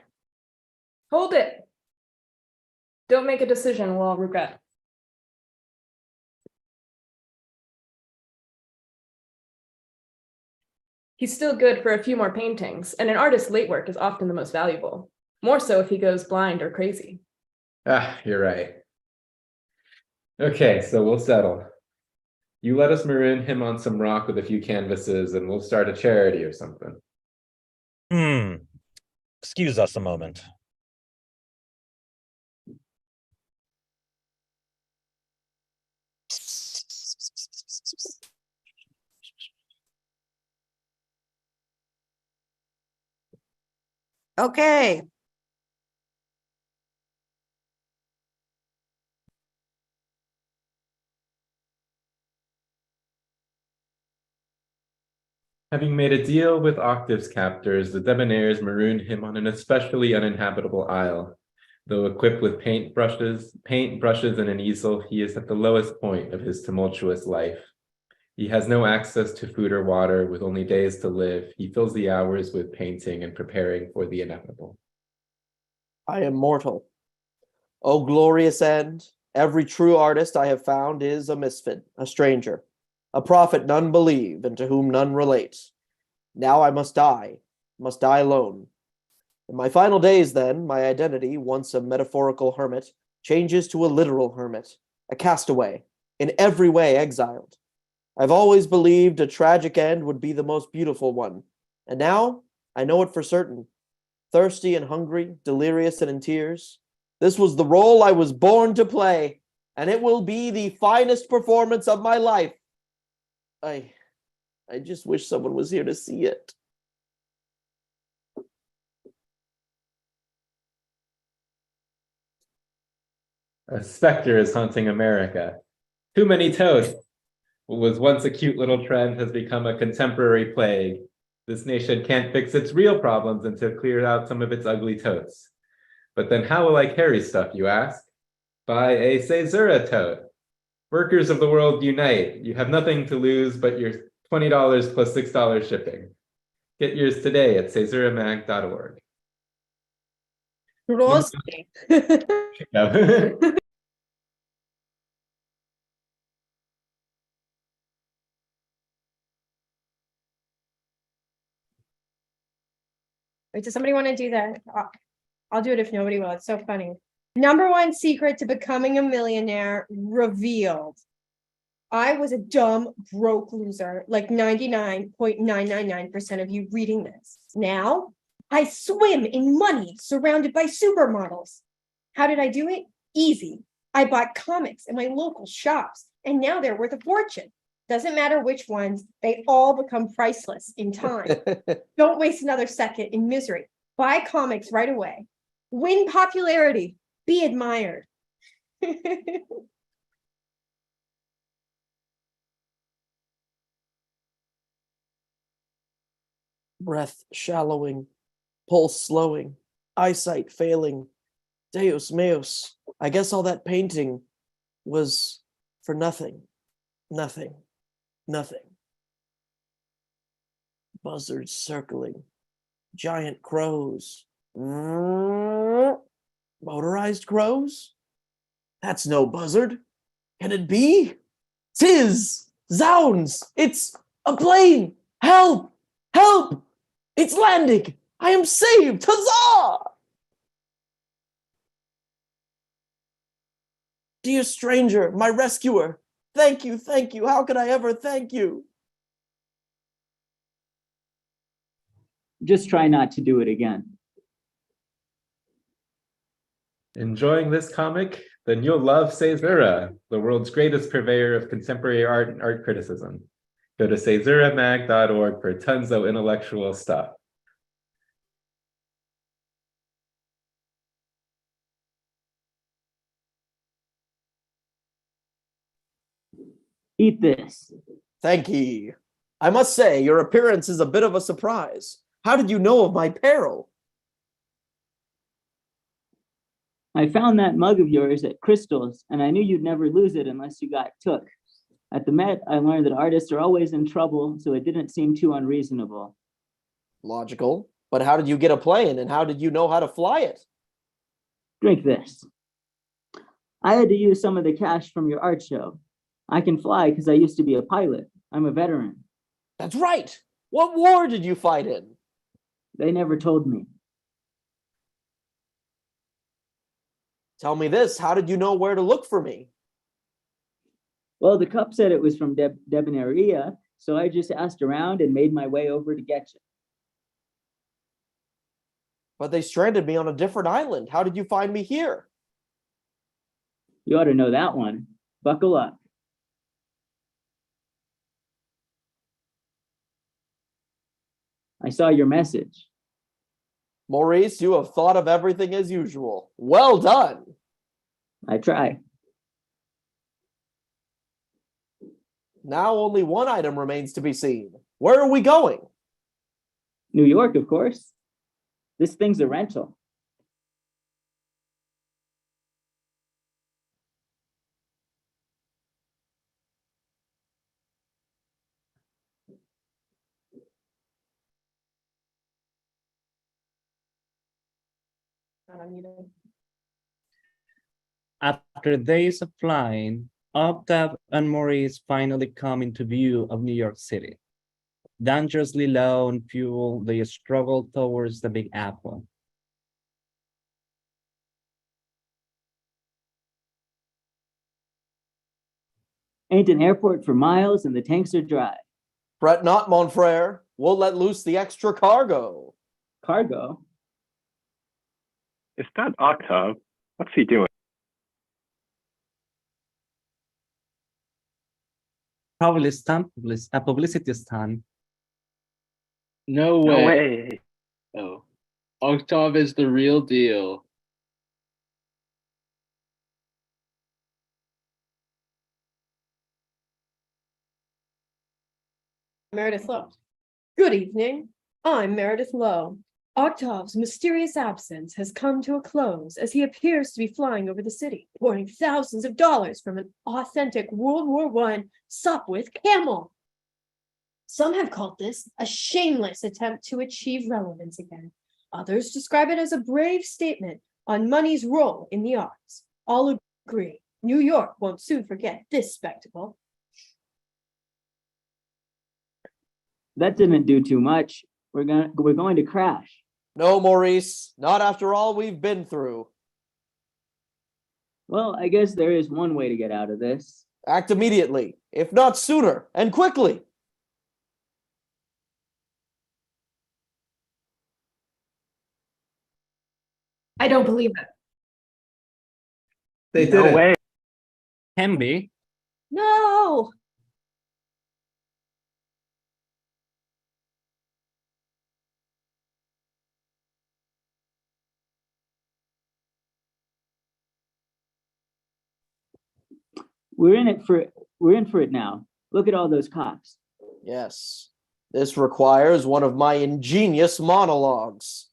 Hold it. Don't make a decision we'll all regret. He's still good for a few more paintings, and an artist's late work is often the most valuable. More so if he goes blind or crazy. Ah, you're right. Okay, so we'll settle. You let us maroon him on some rock with a few canvases and we'll start a charity or something. Excuse us a moment. Okay. Having made a deal with Octave's captors, the debonaires marooned him on an especially uninhabitable isle. Though equipped with paint brushes, and an easel, he is at the lowest point of his tumultuous life. He has no access to food or water, with only days to live. He fills the hours with painting and preparing for the inevitable. I am mortal. O glorious end, every true artist I have found is a misfit, a stranger, a prophet none believe and to whom none relate. Now I must die alone. In my final days, then, my identity, once a metaphorical hermit, changes to a literal hermit, a castaway, in every way exiled. I've always believed a tragic end would be the most beautiful one, and now I know it for certain. Thirsty and hungry, delirious and in tears, this was the role I was born to play, and it will be the finest performance of my life. I just wish someone was here to see it. A specter is haunting America. Too many toasts. What was once a cute little trend has become a contemporary plague. This nation can't fix its real problems until it clears out some of its ugly totes. But then how will I carry stuff, you ask? Buy a Caesura tote. Workers of the world unite. You have nothing to lose but your $20 plus $6 shipping. Get yours today at caesuramag.org. Rossi. No. Wait, does somebody want to do that? I'll do it if nobody will. It's so funny. Number one secret to becoming a millionaire revealed. I was a dumb, broke loser, like 99.999% of you reading this. Now, I swim in money surrounded by supermodels. How did I do it? Easy. I bought comics in my local shops, and now they're worth a fortune. Doesn't matter which ones, they all become priceless in time. Don't waste another second in misery. Buy comics right away. Win popularity. Be admired. Breath shallowing, pulse slowing, eyesight failing. Deus meus, I guess all that painting was for nothing, nothing, nothing. Buzzards circling, giant crows. Motorized crows? That's no buzzard. Can it be? 'Tis! Zounds! It's a plane! Help! Help! It's landing! I am saved! Huzzah! Dear stranger, my rescuer, thank you, thank you. How could I ever thank you? Just try not to do it again. Enjoying this comic? Then you'll love Caesura, the world's greatest purveyor of contemporary art and art criticism. Go to caesuramag.org for tons of intellectual stuff. Eat this. Thank ye. I must say, your appearance is a bit of a surprise. How did you know of my peril? I found that mug of yours at Crystal's, and I knew you'd never lose it unless you got took. At the Met, I learned that artists are always in trouble, so it didn't seem too unreasonable. Logical. But how did you get a plane, and how did you know how to fly it? Drink this. I had to use some of the cash from your art show. I can fly because I used to be a pilot. I'm a veteran. That's right. What war did you fight in? They never told me. Tell me this, how did you know where to look for me? Well, the cup said it was from Debonaria, so I just asked around and made my way over to get you. But they stranded me on a different island. How did you find me here? You ought to know that one. Buckle up. I saw your message. Maurice, you have thought of everything as usual. Well done. I try. Now only one item remains to be seen. Where are we going? New York, of course. This thing's a rental. After days of flying, Octave and Maurice finally come into view of New York City. Dangerously low on fuel, they struggle towards the Big Apple. Ain't an airport for miles and the tanks are dry. Fret not, mon frere. We'll let loose the extra cargo. Cargo? Is that Octave? What's he doing? Probably a publicity stunt. No No way. way. Oh, Octave is the real deal. Meredith Lowe. Good evening. I'm Meredith Lowe. Octave's mysterious absence has come to a close as he appears to be flying over the city, pouring thousands of dollars from an authentic World War I Sopwith camel. Some have called this a shameless attempt to achieve relevance again. Others describe it as a brave statement on money's role in the arts. All agree New York won't soon forget this spectacle. That didn't do too much. We're going to crash. No, Maurice, not after all we've been through. Well, I guess there is one way to get out of this. Act immediately, if not sooner, and quickly. I don't believe it. They did No it. way. Can be. No! We're in for it now. Look at all those cops. Yes, this requires one of my ingenious monologues.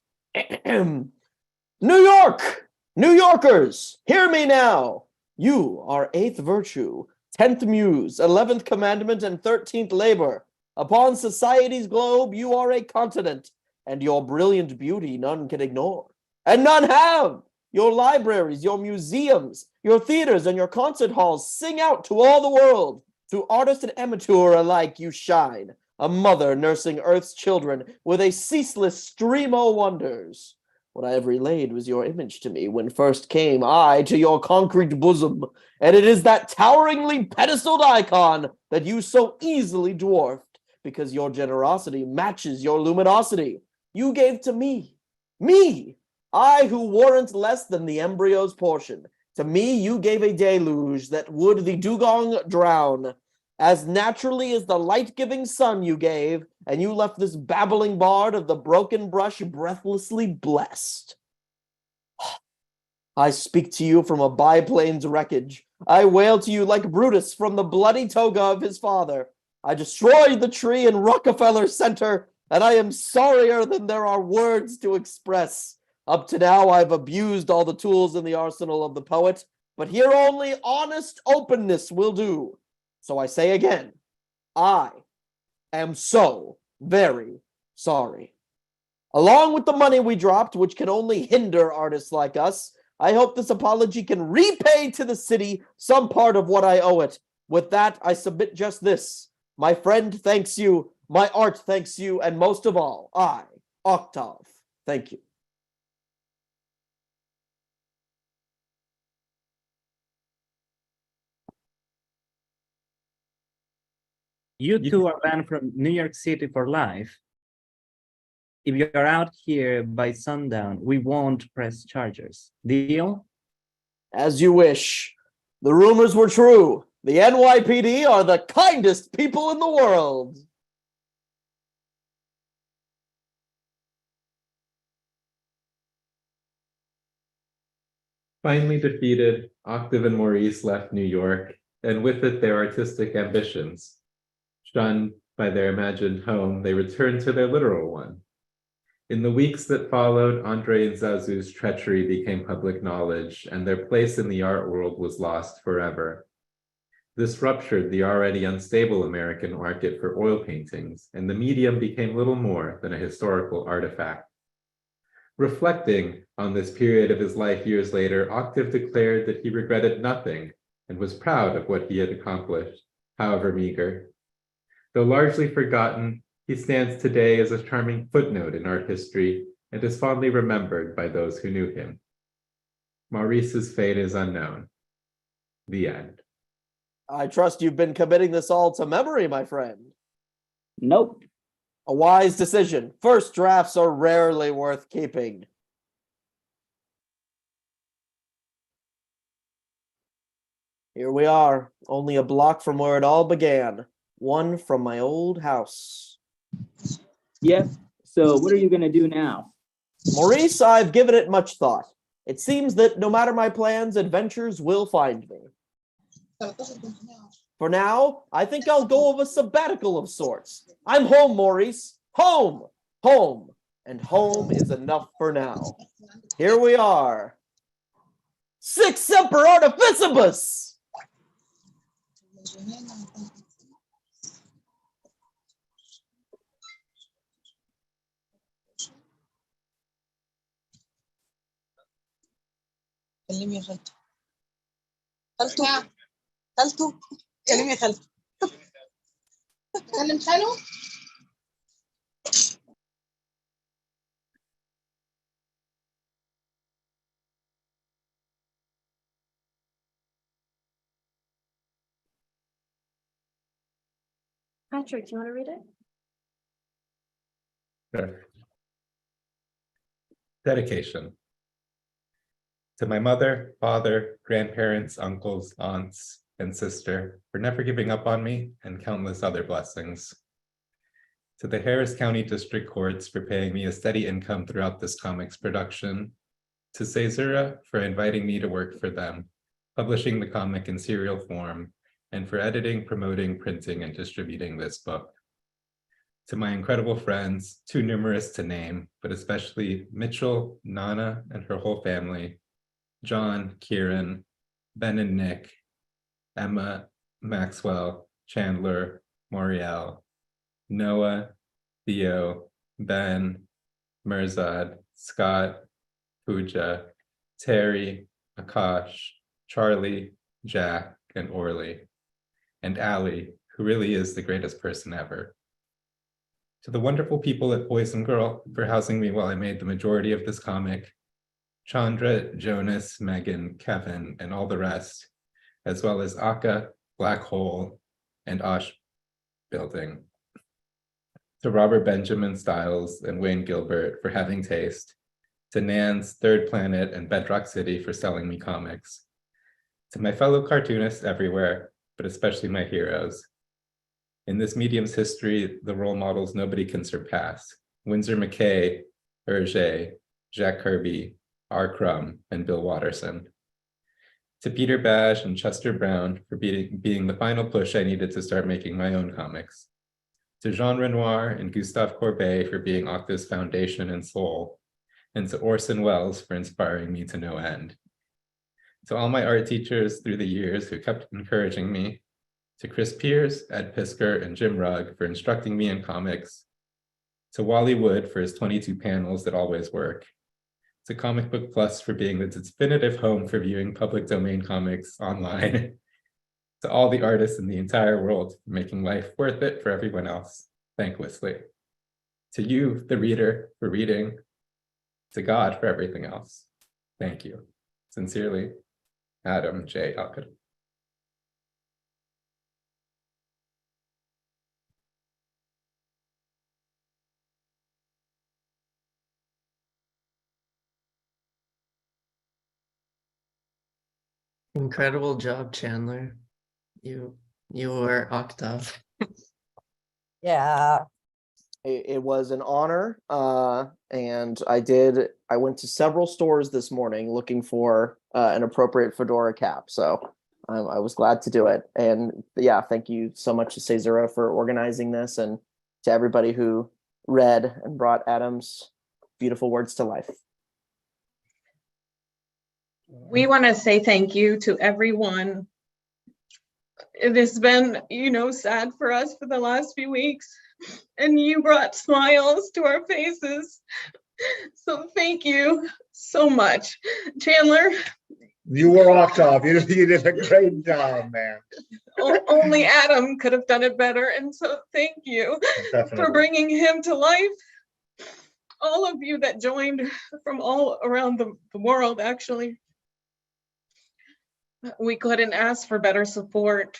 New York! New Yorkers, hear me now! You are 8th virtue, 10th muse, 11th commandment, and 13th labor. Upon society's globe, you are a continent, and your brilliant beauty none can ignore. And none have! Your libraries, your museums, your theaters, and your concert halls sing out to all the world. To artist and amateur alike you shine, a mother nursing Earth's children with a ceaseless stream o' wonders. What I have relayed was your image to me when first came I to your concrete bosom, and it is that toweringly pedestaled icon that you so easily dwarfed, because your generosity matches your luminosity. You gave to me, I who warrant less than the embryo's portion. To me you gave a deluge that would the dugong drown. As naturally as the light-giving sun you gave, and you left this babbling bard of the broken brush breathlessly blessed. I speak to you from a biplane's wreckage. I wail to you like Brutus from the bloody toga of his father. I destroyed the tree in Rockefeller Center, and I am sorrier than there are words to express. Up to now, I've abused all the tools in the arsenal of the poet, but here only honest openness will do. So I say again, I am so very sorry. Along with the money we dropped, which can only hinder artists like us, I hope this apology can repay to the city some part of what I owe it. With that, I submit just this. My friend thanks you, my art thanks you, and most of all, I, Octave, thank you. You two are banned from New York City for life. If you're out here by sundown, we won't press charges. Deal? As you wish. The rumors were true. The NYPD are the kindest people in the world. Finally defeated, Octave and Maurice left New York, and with it their artistic ambitions. Shunned by their imagined home, they returned to their literal one. In the weeks that followed, Andre and Zazu's treachery became public knowledge, and their place in the art world was lost forever. This ruptured the already unstable American market for oil paintings, and the medium became little more than a historical artifact. Reflecting on this period of his life years later, Octave declared that he regretted nothing and was proud of what he had accomplished, however meager. Though largely forgotten, he stands today as a charming footnote in art history and is fondly remembered by those who knew him. Maurice's fate is unknown. The end. I trust you've been committing this all to memory, my friend. Nope. A wise decision. First drafts are rarely worth keeping. Here we are, only a block from where it all began. One from my old house. Yep. So what are you going to do now? Maurice, I've given it much thought. It seems that no matter my plans, adventures will find me. For now, I think I'll go of a sabbatical of sorts. I'm home, Maurice. Home, home, and home is enough for now. Here we are. Sic semper artificibus! كلمي يا خالته خالته كلمي يا خالته كلم خاله Patrick, do you want to read it? Sure. Dedication. To my mother, father, grandparents, uncles, aunts, and sister for never giving up on me, and countless other blessings. To the Harris County District Courts for paying me a steady income throughout this comics production. To Caesura for inviting me to work for them, publishing the comic in serial form, and for editing, promoting, printing, and distributing this book. To my incredible friends, too numerous to name, but especially Mitchell, Nana, and her whole family, John, Kieran, Ben and Nick, Emma, Maxwell, Chandler, Moriel, Noah, Theo, Ben, Mirzad, Scott, Pooja, Terry, Akash, Charlie, Jack, and Orly, and Allie, who really is the greatest person ever. To the wonderful people at Boys and Girl for housing me while I made the majority of this comic, Chandra, Jonas, Megan, Kevin, and all the rest, as well as Aka, Black Hole, and Osh Building. To Robert Benjamin Stiles and Wayne Gilbert for having taste. To Nan's, Third Planet, and Bedrock City for selling me comics. To my fellow cartoonists everywhere, but especially my heroes. In this medium's history, the role models nobody can surpass. Winsor McKay, Hergé, Jack Kirby, R. Crumb, and Bill Watterson. To Peter Bash and Chester Brown for being the final push I needed to start making my own comics. To Jean Renoir and Gustave Courbet for being Octave's foundation and soul, and to Orson Welles for inspiring me to no end. To all my art teachers through the years who kept encouraging me, to Chris Pierce, Ed Pisker, and Jim Rugg for instructing me in comics, to Wally Wood for his 22 panels that always work, to Comic Book Plus for being the definitive home for viewing public domain comics online, to all the artists in the entire world for making life worth it for everyone else, thanklessly. To you, the reader, for reading, to God for everything else. Thank you. Sincerely, Adam J. Elkhadem. Incredible job, Chandler. You were Octave. Yeah. It was an honor, and I went to several stores this morning looking for an appropriate fedora cap, so I was glad to do it. And yeah, thank you so much to Cesura for organizing this, and to everybody who read and brought Adam's beautiful words to life. We want to say thank you to everyone. It has been, sad for us for the last few weeks, and you brought smiles to our faces. So thank you so much. Chandler? You were Octave. You did a great job, man. Only Adam could have done it better, and so thank you for bringing him to life. All of you that joined from all around the world, actually. We couldn't ask for better support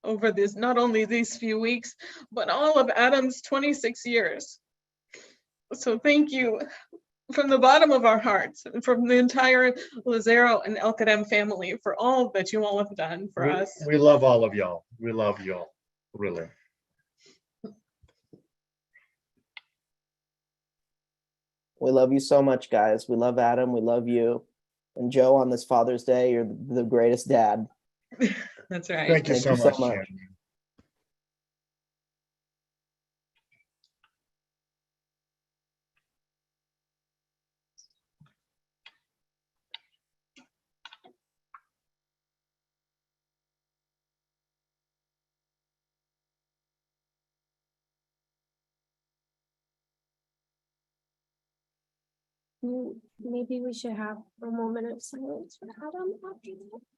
over this, not only these few weeks, but all of Adam's 26 years. So thank you from the bottom of our hearts, and from the entire Lazaro and Elkhadem family, for all that you all have done for us. We love all of y'all. We love y'all, really. We love you so much, guys. We love Adam. We love you. And Joe, on this Father's Day, you're the greatest dad. That's right. Thank you so much. Maybe we should have a moment of silence for Adam after that.